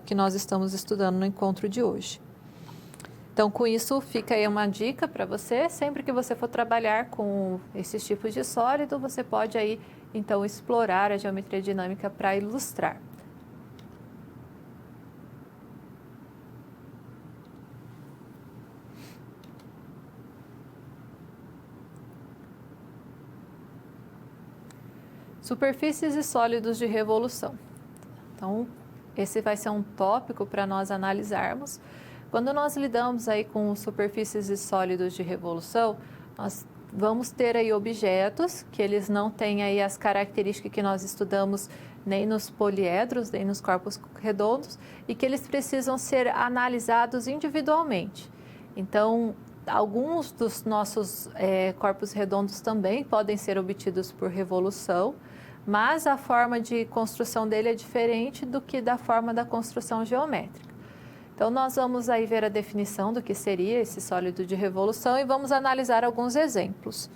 que nós estamos estudando no encontro de hoje. Então, com isso, fica aí uma dica para você. Sempre que você for trabalhar com esses tipos de sólido, você pode aí, então, explorar a geometria dinâmica para ilustrar. Superfícies e sólidos de revolução. Então, esse vai ser um tópico para nós analisarmos. Quando nós lidamos aí com superfícies e sólidos de revolução, nós vamos ter aí objetos que eles não têm aí as características que nós estudamos nem nos poliedros, nem nos corpos redondos, e que eles precisam ser analisados individualmente. Então, alguns dos nossos corpos redondos também podem ser obtidos por revolução, mas a forma de construção dele é diferente do que da forma da construção geométrica. Então, nós vamos aí ver a definição do que seria esse sólido de revolução e vamos analisar alguns exemplos.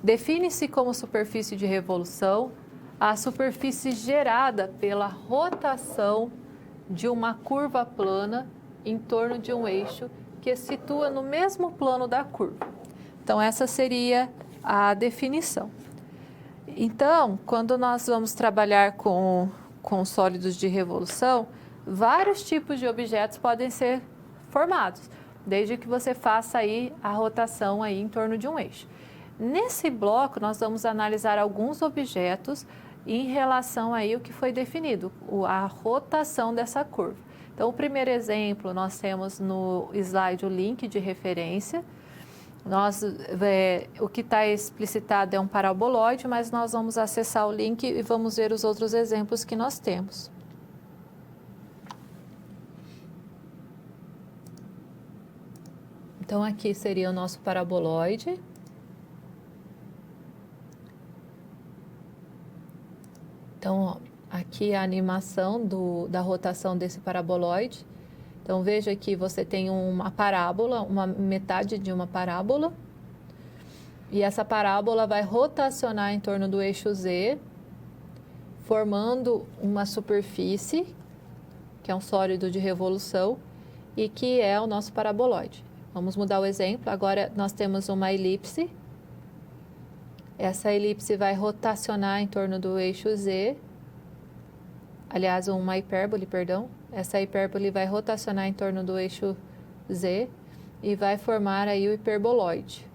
Define-se como superfície de revolução a superfície gerada pela rotação de uma curva plana em torno de um eixo que se situa no mesmo plano da curva. Então, essa seria a definição. Então, quando nós vamos trabalhar com sólidos de revolução, vários tipos de objetos podem ser formados, desde que você faça aí a rotação aí em torno de um eixo. Nesse bloco, nós vamos analisar alguns objetos em relação aí ao que foi definido, a rotação dessa curva. Então, o primeiro exemplo, nós temos no slide o link de referência. O que está explicitado é um paraboloide, mas nós vamos acessar o link e vamos ver os outros exemplos que nós temos. Então, aqui seria o nosso paraboloide. Então, ó, aqui a animação da rotação desse paraboloide. Então, veja que você tem uma parábola, uma metade de uma parábola. E essa parábola vai rotacionar em torno do eixo Z, formando uma superfície, que é um sólido de revolução, e que é o nosso paraboloide. Vamos mudar o exemplo. Agora, nós temos uma elipse. Essa elipse vai rotacionar em torno do eixo Z. Aliás, uma hipérbole, perdão. Essa hipérbole vai rotacionar em torno do eixo Z e vai formar aí o hiperboloide.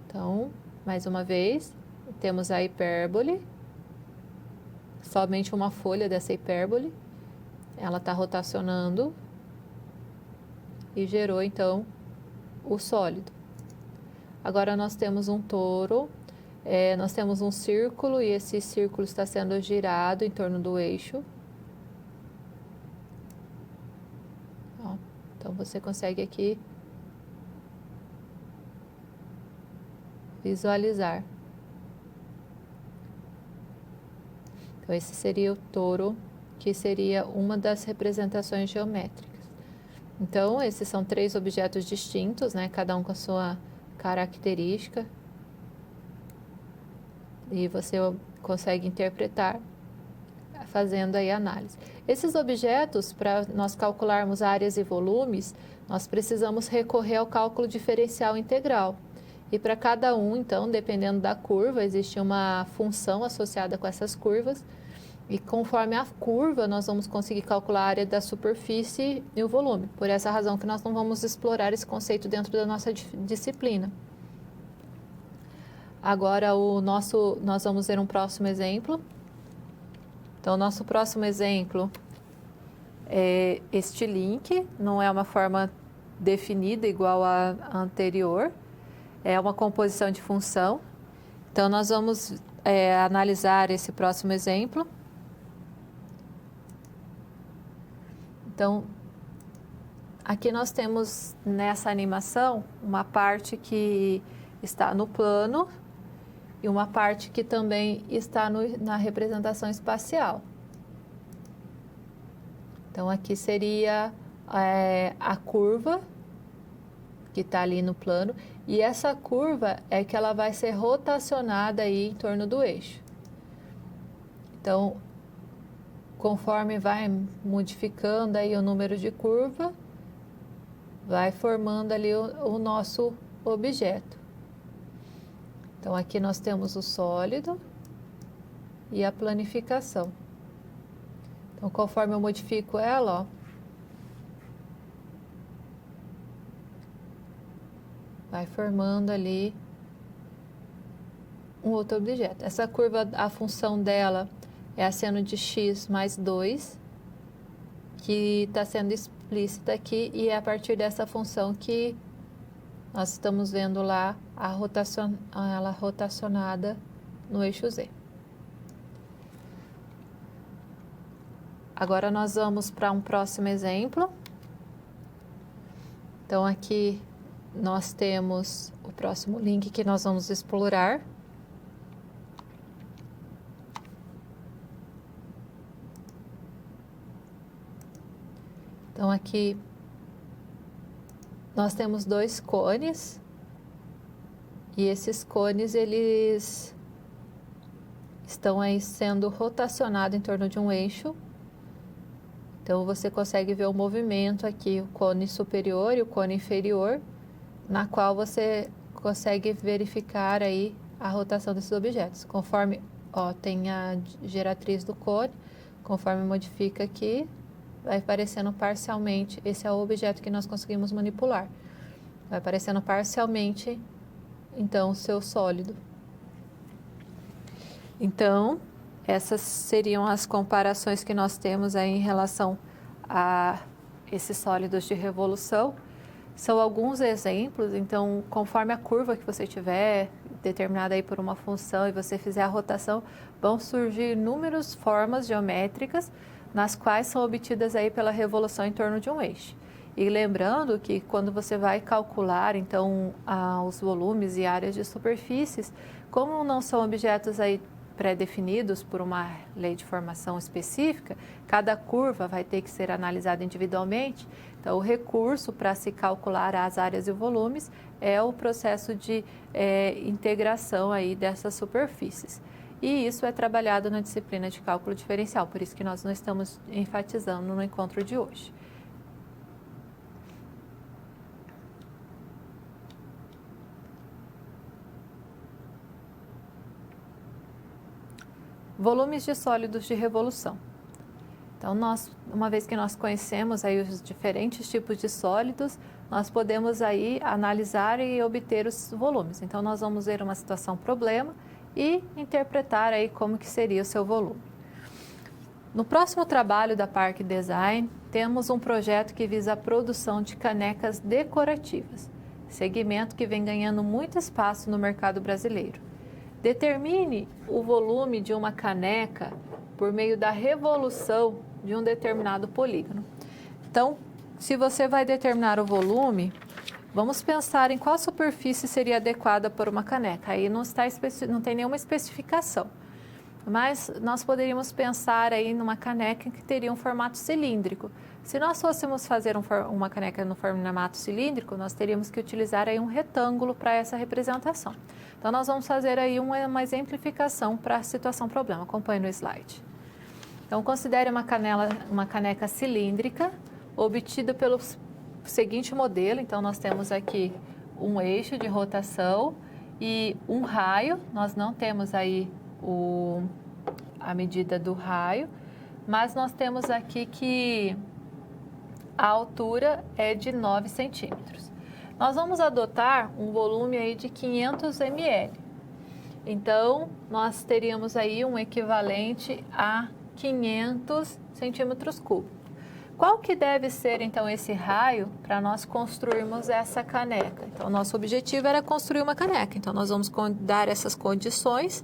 Então, mais uma vez, temos a hipérbole, somente uma folha dessa hipérbole. Ela está rotacionando e gerou, então, o sólido. Agora, nós temos um toro, nós temos um círculo e esse círculo está sendo girado em torno do eixo. Ó, então, você consegue aqui visualizar. Então, esse seria o toro, que seria uma das representações geométricas. Então, esses são 3 objetos distintos, né? Cada um com a sua característica. E você consegue interpretar fazendo aí a análise. Esses objetos, para nós calcularmos áreas e volumes, nós precisamos recorrer ao cálculo diferencial integral. E para cada um, então, dependendo da curva, existe uma função associada com essas curvas. E conforme a curva, nós vamos conseguir calcular a área da superfície e o volume. Por essa razão que nós não vamos explorar esse conceito dentro da nossa disciplina. Agora, nós vamos ver um próximo exemplo. Então, o nosso próximo exemplo é este link. Não é uma forma definida igual à anterior, é uma composição de função. Então, nós vamos analisar esse próximo exemplo. Então, aqui nós temos nessa animação uma parte que está no plano e uma parte que também está na representação espacial. Então, aqui seria a curva que está ali no plano, e essa curva é que ela vai ser rotacionada aí em torno do eixo. Então, conforme vai modificando aí o número de curva, vai formando ali o nosso objeto. Então, aqui nós temos o sólido e a planificação. Então, conforme eu modifico ela, ó, vai formando ali um outro objeto. Essa curva, a função dela é a seno de x mais 2, que está sendo explícita aqui, e é a partir dessa função que nós estamos vendo lá ela rotacionada no eixo Z. Agora nós vamos para um próximo exemplo. Então, aqui nós temos o próximo link que nós vamos explorar. Então, aqui nós temos dois cones, e esses cones, eles estão aí sendo rotacionados em torno de um eixo. Então, você consegue ver o movimento aqui, o cone superior e o cone inferior, na qual você consegue verificar aí a rotação desses objetos. Conforme, ó, tem a geratriz do cone, conforme modifica aqui, vai aparecendo parcialmente, esse é o objeto que nós conseguimos manipular. Vai aparecendo parcialmente, então, o seu sólido. Então, essas seriam as comparações que nós temos aí em relação a esses sólidos de revolução. São alguns exemplos, então, conforme a curva que você tiver determinada aí por uma função e você fizer a rotação, vão surgir inúmeras formas geométricas nas quais são obtidas aí pela revolução em torno de um eixo. E lembrando que quando você vai calcular, então, os volumes e áreas de superfícies, como não são objetos aí pré-definidos por uma lei de formação específica, cada curva vai ter que ser analisada individualmente. Então, o recurso para se calcular as áreas e volumes é o processo de integração aí dessas superfícies. E isso é trabalhado na disciplina de cálculo diferencial, por isso que nós não estamos enfatizando no encontro de hoje. Volumes de sólidos de revolução. Então, uma vez que nós conhecemos aí os diferentes tipos de sólidos, nós podemos aí analisar e obter os volumes. Então, nós vamos ver uma situação problema e interpretar aí como que seria o seu volume. No próximo trabalho da Park Design, temos um projeto que visa a produção de canecas decorativas, segmento que vem ganhando muito espaço no mercado brasileiro. Determine o volume de uma caneca por meio da revolução de um determinado polígono. Então, se você vai determinar o volume, vamos pensar em qual superfície seria adequada para uma caneca. Aí não tem nenhuma especificação, mas nós poderíamos pensar aí numa caneca que teria um formato cilíndrico. Se nós fôssemos fazer uma caneca no formato cilíndrico, nós teríamos que utilizar aí um retângulo para essa representação. Então, nós vamos fazer aí uma exemplificação para a situação problema. Acompanhe no slide. Então, considere uma caneca cilíndrica obtida pelo seguinte modelo. Então, nós temos aqui um eixo de rotação e um raio. Nós não temos aí a medida do raio, mas nós temos aqui que a altura é de 9 centímetros. Nós vamos adotar um volume aí de 500 ml. Então, nós teríamos aí um equivalente a 500 centímetros cúbicos. Qual que deve ser, então, esse raio para nós construirmos essa caneca? Então, nosso objetivo era construir uma caneca. Então, nós vamos dar essas condições,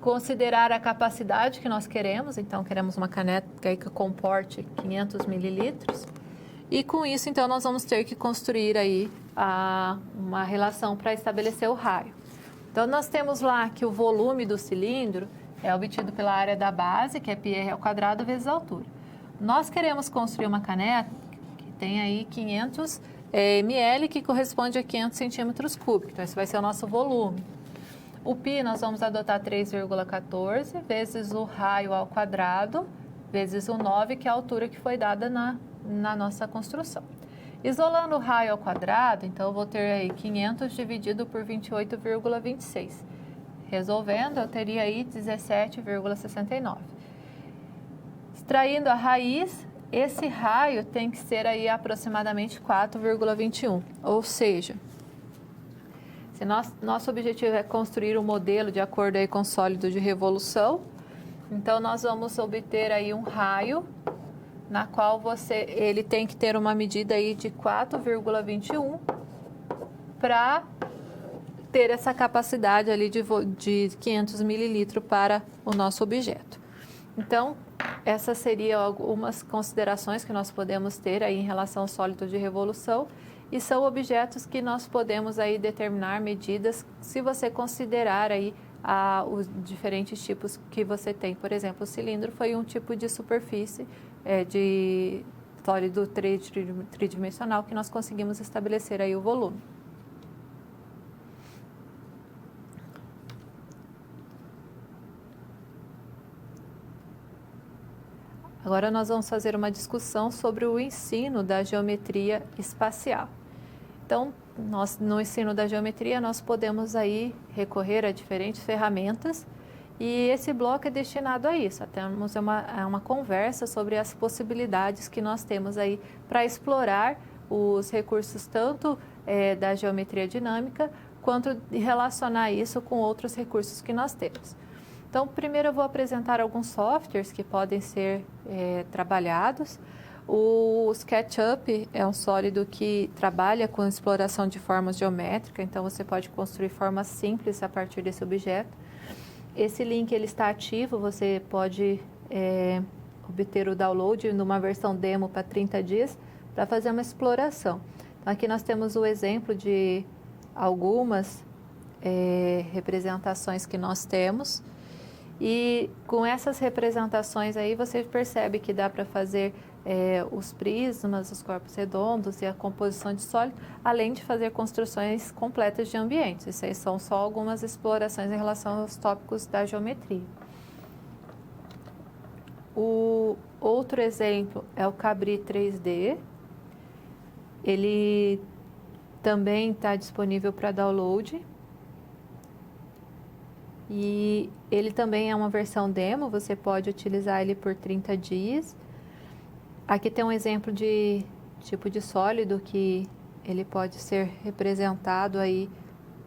considerar a capacidade que nós queremos. Então, queremos uma caneca que comporte 500 mililitros. E com isso, então, nós vamos ter que construir aí uma relação para estabelecer o raio. Então, nós temos lá que o volume do cilindro é obtido pela área da base, que é πr² vezes a altura. Nós queremos construir uma caneca que tem aí 500 ml, que corresponde a 500 centímetros cúbicos. Então, esse vai ser o nosso volume. O π nós vamos adotar 3,14 vezes o raio ao quadrado, vezes o 9, que é a altura que foi dada na nossa construção. Isolando o raio ao quadrado, então eu vou ter aí 500 dividido por 28,26. Resolvendo, eu teria aí 17,69. Extraindo a raiz, esse raio tem que ser aí aproximadamente 4,21. Ou seja, se nosso objetivo é construir um modelo de acordo aí com sólido de revolução, então nós vamos obter aí um raio na qual ele tem que ter uma medida aí de 4,21 para ter essa capacidade ali de 500 mililitros para o nosso objeto. Então, essas seriam algumas considerações que nós podemos ter aí em relação ao sólido de revolução, e são objetos que nós podemos aí determinar medidas se você considerar aí os diferentes tipos que você tem. Por exemplo, o cilindro foi um tipo de superfície de sólido tridimensional que nós conseguimos estabelecer aí o volume. Agora nós vamos fazer uma discussão sobre o ensino da geometria espacial. Então, no ensino da geometria, nós podemos aí recorrer a diferentes ferramentas, e esse bloco é destinado a isso. Temos uma conversa sobre as possibilidades que nós temos aí para explorar os recursos tanto da geometria dinâmica, quanto relacionar isso com outros recursos que nós temos. Então, primeiro eu vou apresentar alguns softwares que podem ser trabalhados. O SketchUp é um sólido que trabalha com exploração de formas geométricas, então você pode construir formas simples a partir desse objeto. Esse link ele está ativo, você pode obter o download numa versão demo para 30 dias para fazer uma exploração. Então, aqui nós temos o exemplo de algumas representações que nós temos. E com essas representações aí você percebe que dá para fazer os prismas, os corpos redondos e a composição de sólido, além de fazer construções completas de ambientes. Isso aí são só algumas explorações em relação aos tópicos da geometria. O outro exemplo é o Cabri 3D. Ele também está disponível para download. E ele também é uma versão demo, você pode utilizar ele por 30 dias. Aqui tem um exemplo de tipo de sólido que ele pode ser representado aí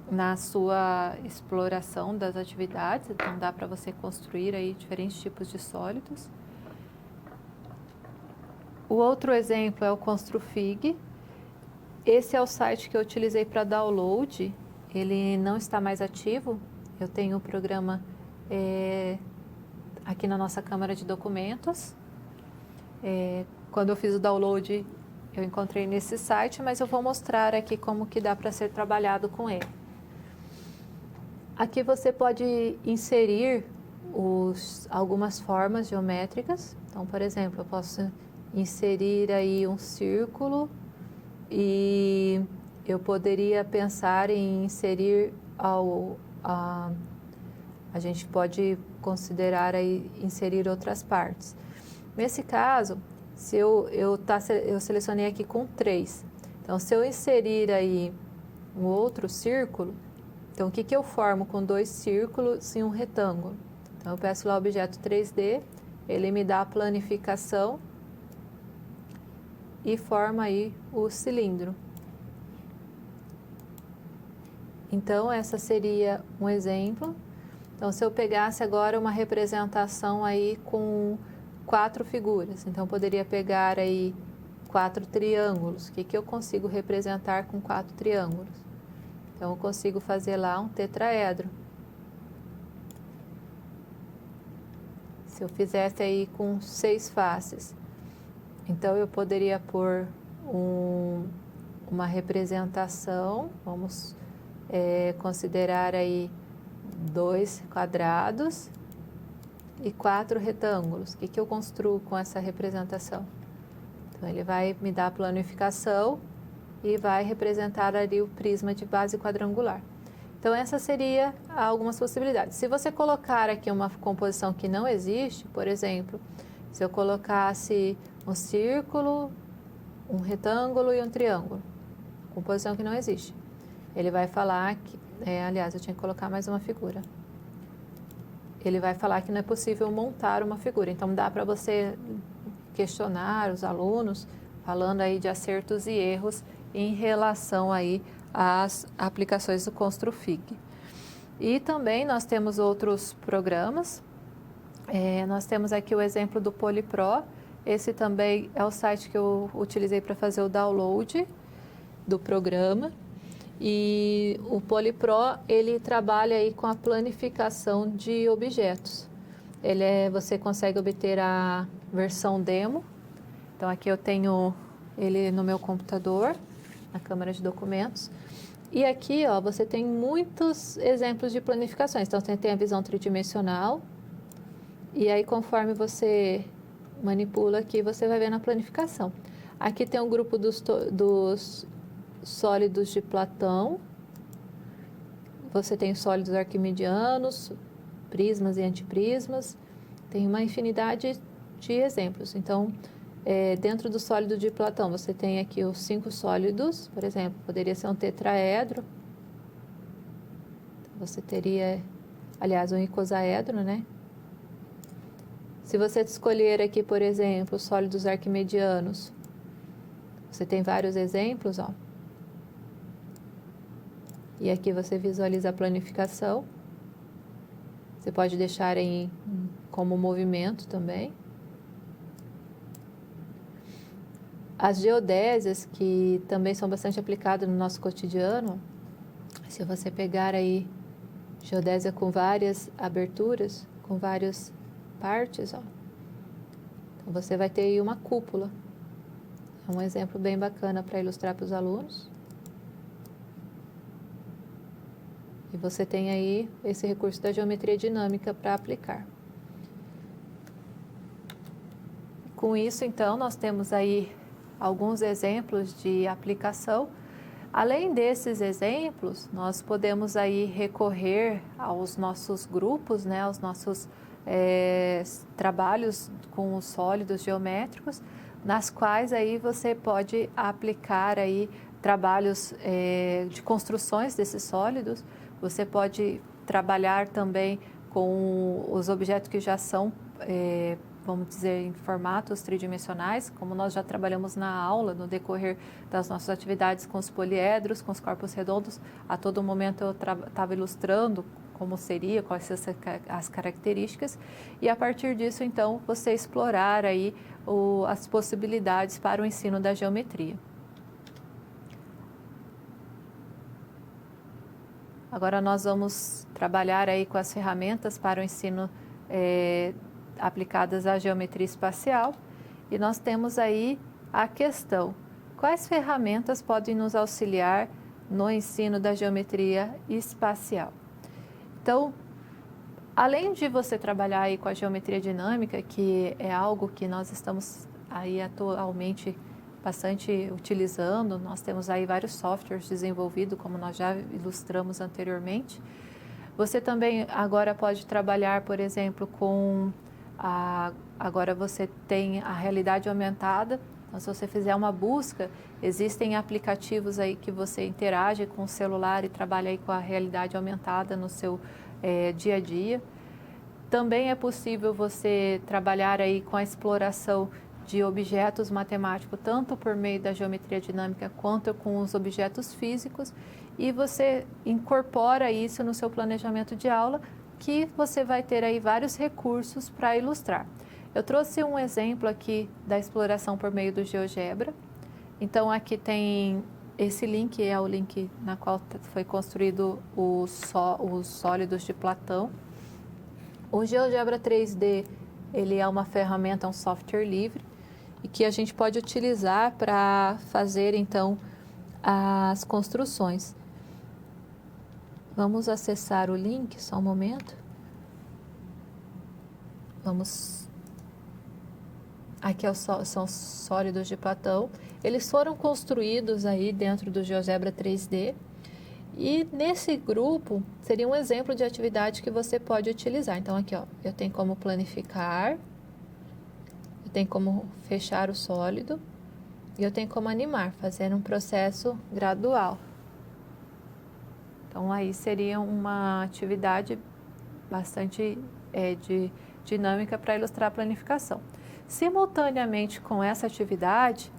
na sua exploração das atividades. Então, dá para você construir aí diferentes tipos de sólidos. O outro exemplo é o Construfig. Esse é o site que eu utilizei para download. Ele não está mais ativo. Eu tenho um programa aqui na nossa câmara de documentos. Quando eu fiz o download, eu encontrei nesse site, mas eu vou mostrar aqui como que dá para ser trabalhado com ele. Aqui você pode inserir algumas formas geométricas. Então, por exemplo, eu posso inserir aí um círculo e eu poderia pensar em inserir a gente pode considerar aí inserir outras partes. Nesse caso, se eu selecionei aqui com 3. Então, se eu inserir aí um outro círculo, então o que eu formo com 2 círculos e um retângulo? Então, eu peço lá o objeto 3D, ele me dá a planificação e forma aí o cilindro. Então, essa seria um exemplo. Então, se eu pegasse agora uma representação aí com 4 figuras. Então, eu poderia pegar aí 4 triângulos. O que eu consigo representar com 4 triângulos? Então, eu consigo fazer lá um tetraedro. Se eu fizesse aí com 6 faces, então eu poderia pôr uma representação, vamos considerar aí 2 quadrados e 4 retângulos. O que eu construo com essa representação? Então, ele vai me dar a planificação e vai representar ali o prisma de base quadrangular. Então, essa seria algumas possibilidades. Se você colocar aqui uma composição que não existe, por exemplo, se eu colocasse um círculo, um retângulo e um triângulo, composição que não existe, ele vai falar que, aliás, eu tinha que colocar mais uma figura. Ele vai falar que não é possível montar uma figura. Então, dá para você questionar os alunos, falando aí de acertos e erros em relação aí às aplicações do ConstruFig. E também nós temos outros programas. Nós temos aqui o exemplo do PolyPro. Esse também é o site que eu utilizei para fazer o download do programa. E o PolyPro, ele trabalha aí com a planificação de objetos. Você consegue obter a versão demo. Então, aqui eu tenho ele no meu computador, na câmara de documentos. E aqui, ó, você tem muitos exemplos de planificações. Então, você tem a visão tridimensional. E aí, conforme você manipula aqui, você vai ver na planificação. Aqui tem um grupo dos sólidos de Platão. Você tem sólidos arquimedianos, prismas e antiprismas. Tem uma infinidade de exemplos. Então, dentro do sólido de Platão, você tem aqui os 5 sólidos, por exemplo, poderia ser um tetraedro. Você teria, aliás, um icosaedro, né? Se você escolher aqui, por exemplo, os sólidos arquimedianos, você tem vários exemplos, ó. E aqui você visualiza a planificação. Você pode deixar como movimento também. As geodésias, que também são bastante aplicadas no nosso cotidiano, se você pegar aí geodésia com várias aberturas, com várias partes, ó, então você vai ter aí uma cúpula. É um exemplo bem bacana para ilustrar para os alunos. E você tem aí esse recurso da geometria dinâmica para aplicar. Com isso, então, nós temos aí alguns exemplos de aplicação. Além desses exemplos, nós podemos aí recorrer aos nossos grupos, né, aos nossos trabalhos com os sólidos geométricos, nas quais aí você pode aplicar aí trabalhos de construções desses sólidos. Você pode trabalhar também com os objetos que já são, vamos dizer, em formatos tridimensionais, como nós já trabalhamos na aula, no decorrer das nossas atividades com os poliedros, com os corpos redondos. A todo momento eu estava ilustrando como seria, quais são as características, e a partir disso, então, você explorar aí as possibilidades para o ensino da geometria. Agora nós vamos trabalhar aí com as ferramentas para o ensino aplicadas à geometria espacial, e nós temos aí a questão: quais ferramentas podem nos auxiliar no ensino da geometria espacial? Então, além de você trabalhar aí com a geometria dinâmica, que é algo que nós estamos aí atualmente bastante utilizando, nós temos aí vários softwares desenvolvidos, como nós já ilustramos anteriormente. Você também agora pode trabalhar, por exemplo, com agora você tem a realidade aumentada. Então, se você fizer uma busca, existem aplicativos aí que você interage com o celular e trabalha aí com a realidade aumentada no seu dia a dia. Também é possível você trabalhar aí com a exploração de objetos matemáticos, tanto por meio da geometria dinâmica quanto com os objetos físicos, e você incorpora isso no seu planejamento de aula, que você vai ter aí vários recursos para ilustrar. Eu trouxe um exemplo aqui da exploração por meio do GeoGebra. Então, aqui tem esse link, é o link na qual foi construído os sólidos de Platão. O GeoGebra 3D, ele é uma ferramenta, um software livre, e que a gente pode utilizar para fazer, então, as construções. Vamos acessar o link, só um momento. Aqui são os sólidos de Platão. Eles foram construídos aí dentro do GeoGebra 3D. E nesse grupo, seria um exemplo de atividade que você pode utilizar. Então, aqui, ó, eu tenho como planificar, eu tenho como fechar o sólido e eu tenho como animar, fazendo um processo gradual. Então, aí seria uma atividade bastante dinâmica para ilustrar a planificação. Simultaneamente com essa atividade,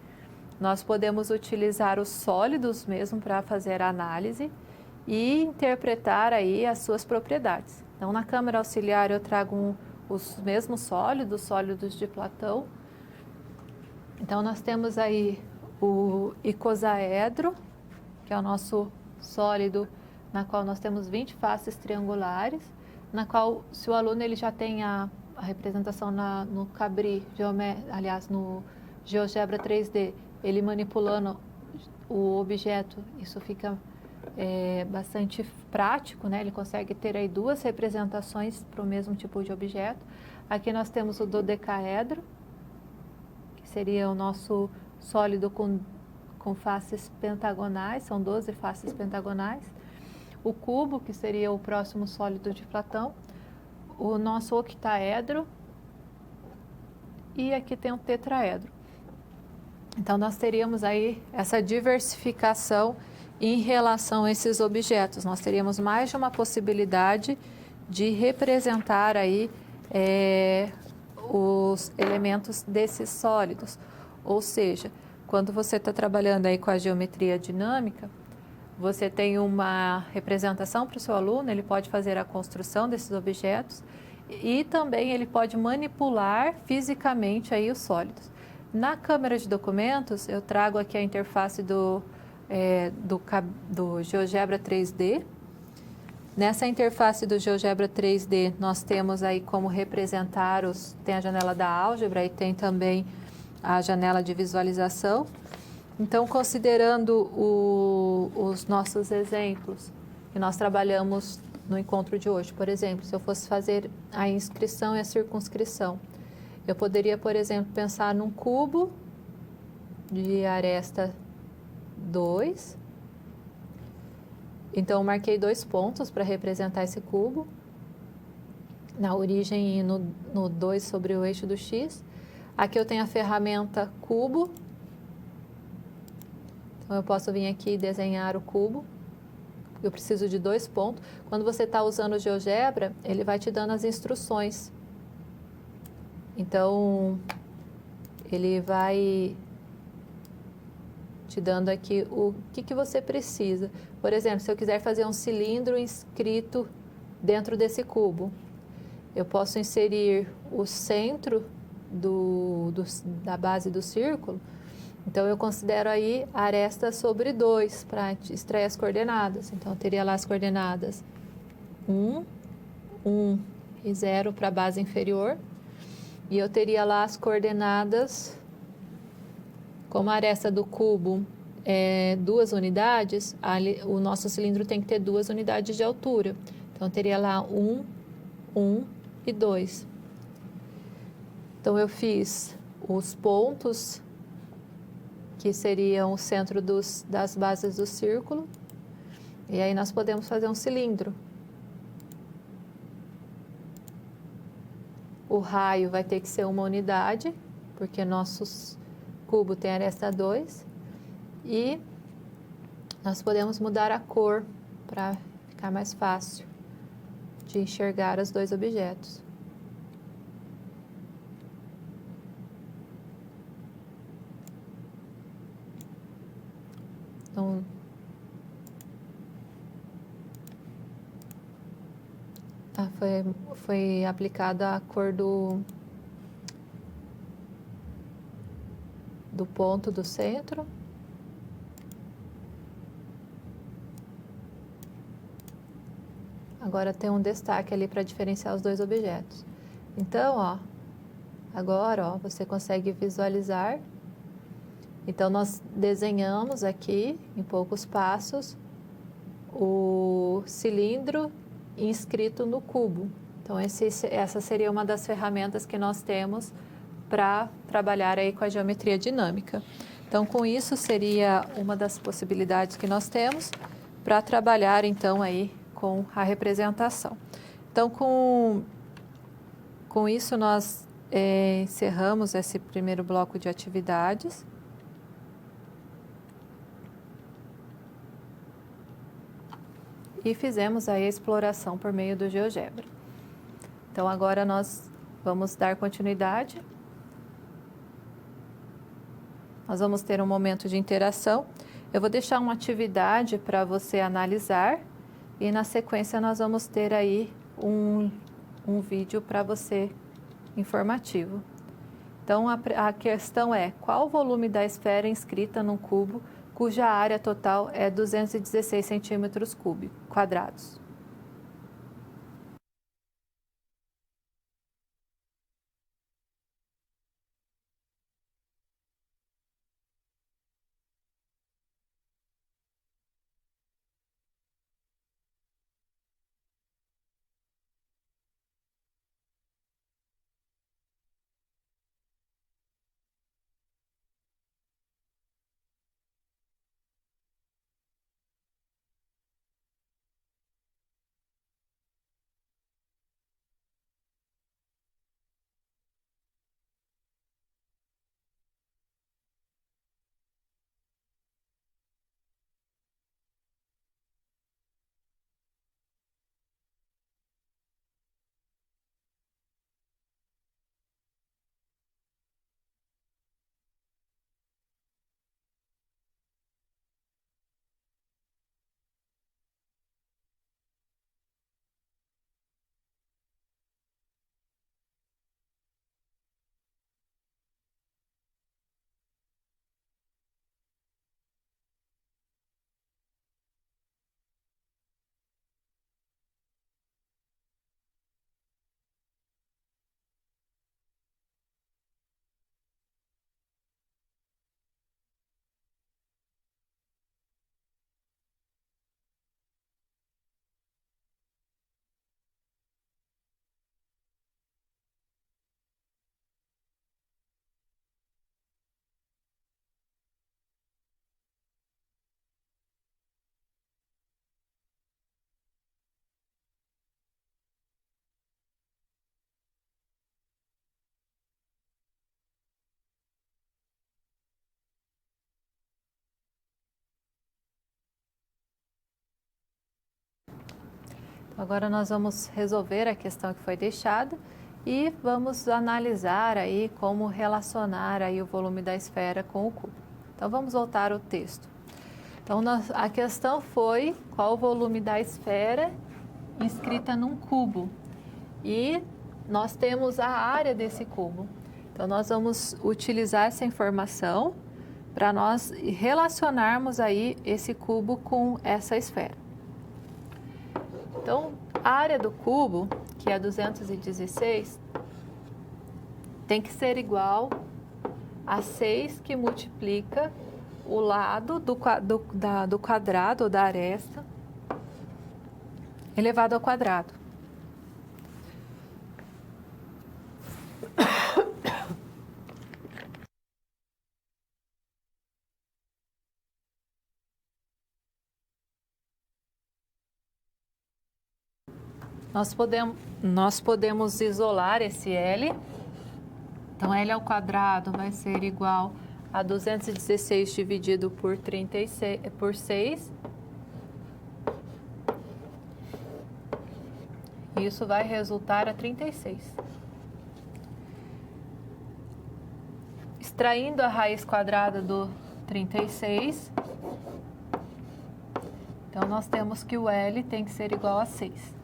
nós podemos utilizar os sólidos mesmo para fazer a análise e interpretar aí as suas propriedades. Então, na câmara auxiliar eu trago os mesmos sólidos de Platão. Então, nós temos aí o icosaedro, que é o nosso sólido, na qual nós temos 20 faces triangulares, na qual, se o aluno ele já tem a representação no Cabri, no GeoGebra 3D, ele manipulando o objeto, isso fica bastante prático, né? Ele consegue ter aí duas representações para o mesmo tipo de objeto. Aqui nós temos o dodecaedro, que seria o nosso sólido com faces pentagonais, são 12 faces pentagonais. O cubo, que seria o próximo sólido de Platão. O nosso octaedro. E aqui tem o tetraedro. Então, nós teríamos aí essa diversificação em relação a esses objetos. Nós teríamos mais de uma possibilidade de representar aí os elementos desses sólidos. Ou seja, quando você está trabalhando aí com a geometria dinâmica, você tem uma representação para o seu aluno, ele pode fazer a construção desses objetos e também ele pode manipular fisicamente aí os sólidos. Na câmera de documentos, eu trago aqui a interface do GeoGebra 3D. Nessa interface do GeoGebra 3D, nós temos aí como representar tem a janela da álgebra e tem também a janela de visualização. Então, considerando os nossos exemplos que nós trabalhamos no encontro de hoje, por exemplo, se eu fosse fazer a inscrição e a circunscrição, eu poderia, por exemplo, pensar num cubo de aresta 2. Então, eu marquei 2 pontos para representar esse cubo, na origem e no 2 sobre o eixo do X. Aqui eu tenho a ferramenta cubo. Então, eu posso vir aqui e desenhar o cubo. Eu preciso de 2 pontos. Quando você está usando o GeoGebra, ele vai te dando as instruções. Então, ele vai te dando aqui o que você precisa. Por exemplo, se eu quiser fazer um cilindro inscrito dentro desse cubo, eu posso inserir o centro da base do círculo. Então, eu considero aí aresta sobre 2 para extrair as coordenadas. Então, eu teria lá as coordenadas 1, 1 e 0 para a base inferior. E eu teria lá as coordenadas, como a aresta do cubo é 2 unidades, o nosso cilindro tem que ter 2 unidades de altura. Então, eu teria lá 1, 1 e 2. Então, eu fiz os pontos, que seriam o centro das bases do círculo. E aí nós podemos fazer um cilindro. O raio vai ter que ser uma unidade, porque nosso cubo tem aresta 2. E nós podemos mudar a cor para ficar mais fácil de enxergar os 2 objetos. Então, foi aplicada a cor do ponto do centro. Agora tem um destaque ali para diferenciar os dois objetos. Então, ó, agora, ó, você consegue visualizar. Então, nós desenhamos aqui, em poucos passos, o cilindro inscrito no cubo. Então, essa seria uma das ferramentas que nós temos para trabalhar aí com a geometria dinâmica. Então, com isso, seria uma das possibilidades que nós temos para trabalhar, então, aí com a representação. Então, com isso, nós encerramos esse primeiro bloco de atividades. E fizemos aí a exploração por meio do GeoGebra. Então, agora nós vamos dar continuidade. Nós vamos ter um momento de interação. Eu vou deixar uma atividade para você analisar e, na sequência, nós vamos ter aí um vídeo para você informativo. Então, a questão é: qual o volume da esfera inscrita num cubo cuja área total é 216 centímetros quadrados? Agora nós vamos resolver a questão que foi deixada e vamos analisar aí como relacionar aí o volume da esfera com o cubo. Então vamos voltar ao texto. Então a questão foi qual o volume da esfera inscrita num cubo e nós temos a área desse cubo. Então nós vamos utilizar essa informação para nós relacionarmos aí esse cubo com essa esfera. Então, a área do cubo, que é 216, tem que ser igual a 6 que multiplica o lado do quadrado ou da aresta elevado ao quadrado. Nós podemos isolar esse L. Então, L ao quadrado vai ser igual a 216 dividido por 6. Isso vai resultar a 36. Extraindo a raiz quadrada do 36, então nós temos que o L tem que ser igual a 6.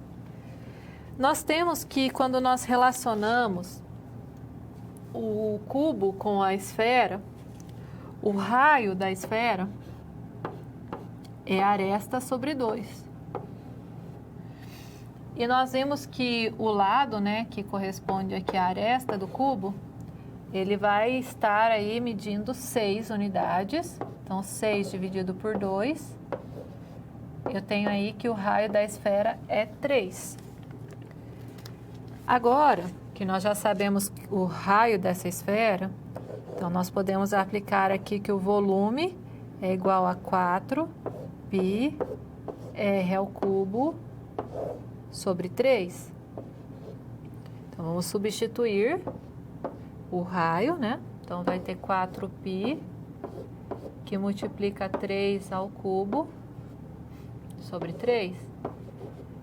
Nós temos que, quando nós relacionamos o cubo com a esfera, O raio da esfera é aresta sobre 2. E nós vimos que o lado, né, que corresponde aqui à aresta do cubo, ele vai estar aí medindo 6 unidades. Então, 6 dividido por 2, eu tenho aí que o raio da esfera é 3. Agora que nós já sabemos o raio dessa esfera, então nós podemos aplicar aqui que o volume é igual a 4 π r ao cubo sobre 3. Então, vamos substituir o raio, né? Então, vai ter 4 π, que multiplica 3 ao cubo sobre 3.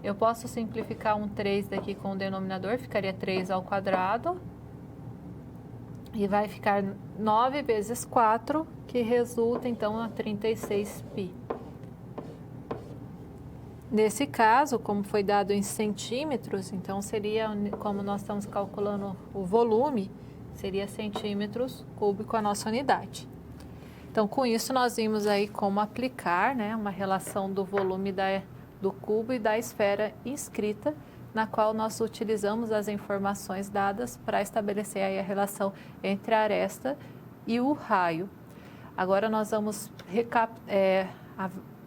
Eu posso simplificar um 3 daqui com o denominador, ficaria 3 ao quadrado. E vai ficar 9 vezes 4, que resulta, então, a 36 π. Nesse caso, como foi dado em centímetros, então seria, como nós estamos calculando o volume, seria centímetros cúbico a nossa unidade. Então, com isso, nós vimos aí como aplicar, né, uma relação do volume do cubo e da esfera inscrita, na qual nós utilizamos as informações dadas para estabelecer aí a relação entre a aresta e o raio. Agora, nós vamos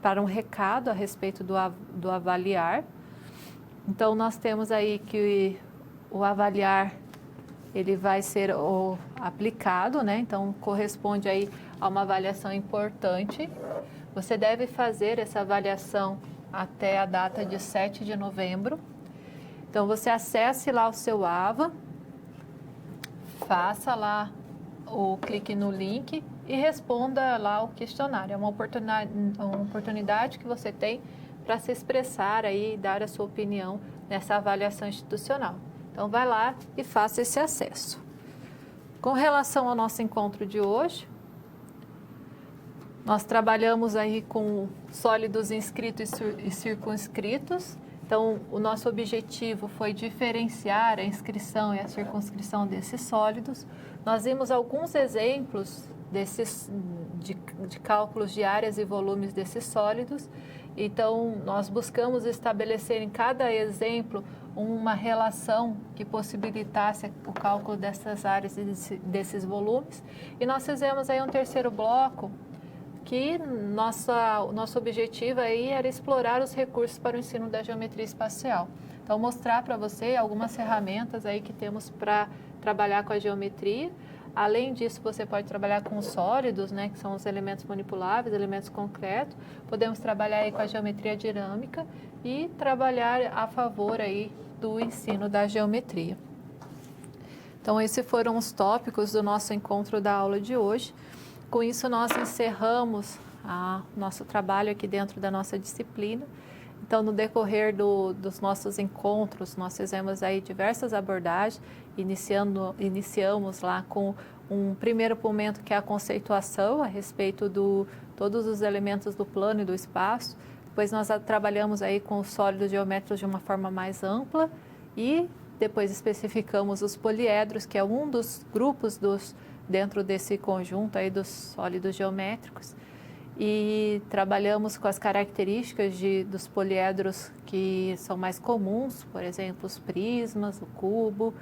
para um recado a respeito do avaliar. Então, nós temos aí que o avaliar, ele vai ser aplicado, né? Então, corresponde aí a uma avaliação importante. Você deve fazer essa avaliação até a data de 7 de novembro. Então, você acesse lá o seu AVA, faça lá o clique no link e responda lá o questionário. É uma oportunidade que você tem para se expressar aí e dar a sua opinião nessa avaliação institucional. Então, vai lá e faça esse acesso. Com relação ao nosso encontro de hoje, nós trabalhamos aí com sólidos inscritos e circunscritos. Então, o nosso objetivo foi diferenciar a inscrição e a circunscrição desses sólidos. Nós vimos alguns exemplos de cálculos de áreas e volumes desses sólidos. Então, nós buscamos estabelecer em cada exemplo uma relação que possibilitasse o cálculo dessas áreas e desses volumes. E nós fizemos aí um terceiro bloco, que o nosso objetivo aí era explorar os recursos para o ensino da geometria espacial. Então, mostrar para você algumas ferramentas aí que temos para trabalhar com a geometria. Além disso, você pode trabalhar com os sólidos, né, que são os elementos manipuláveis, elementos concretos. Podemos trabalhar aí com a geometria dinâmica e trabalhar a favor aí do ensino da geometria. Então, esses foram os tópicos do nosso encontro da aula de hoje. Com isso, nós encerramos nosso trabalho aqui dentro da nossa disciplina. Então, no decorrer dos nossos encontros, nós fizemos aí diversas abordagens, iniciamos lá com um primeiro momento que é a conceituação a respeito de todos os elementos do plano e do espaço. Depois nós trabalhamos aí com os sólidos geométricos de uma forma mais ampla e depois especificamos os poliedros, que é um dos grupos dentro desse conjunto aí dos sólidos geométricos. E trabalhamos com as características dos poliedros que são mais comuns, por exemplo, os prismas, o cubo,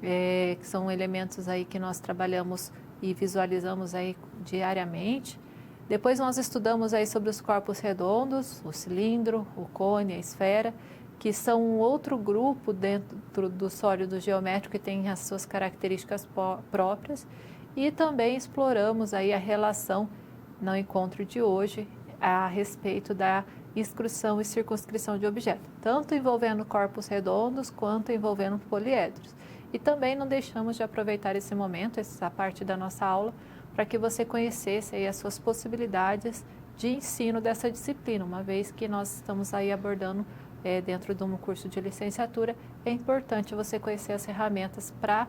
que são elementos aí que nós trabalhamos e visualizamos aí diariamente. Depois nós estudamos aí sobre os corpos redondos, o cilindro, o cone, a esfera, que são um outro grupo dentro do sólido geométrico que tem as suas características próprias. E também exploramos aí a relação no encontro de hoje a respeito da inscrição e circunscrição de objetos, tanto envolvendo corpos redondos quanto envolvendo poliedros. E também não deixamos de aproveitar esse momento, essa parte da nossa aula, para que você conhecesse aí as suas possibilidades de ensino dessa disciplina, uma vez que nós estamos aí abordando dentro de um curso de licenciatura, é importante você conhecer as ferramentas para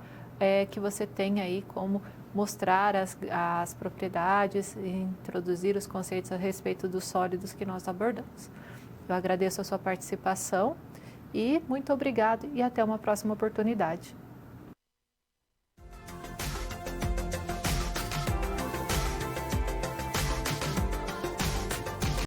que você tenha aí como mostrar as propriedades e introduzir os conceitos a respeito dos sólidos que nós abordamos. Eu agradeço a sua participação e muito obrigado e até uma próxima oportunidade.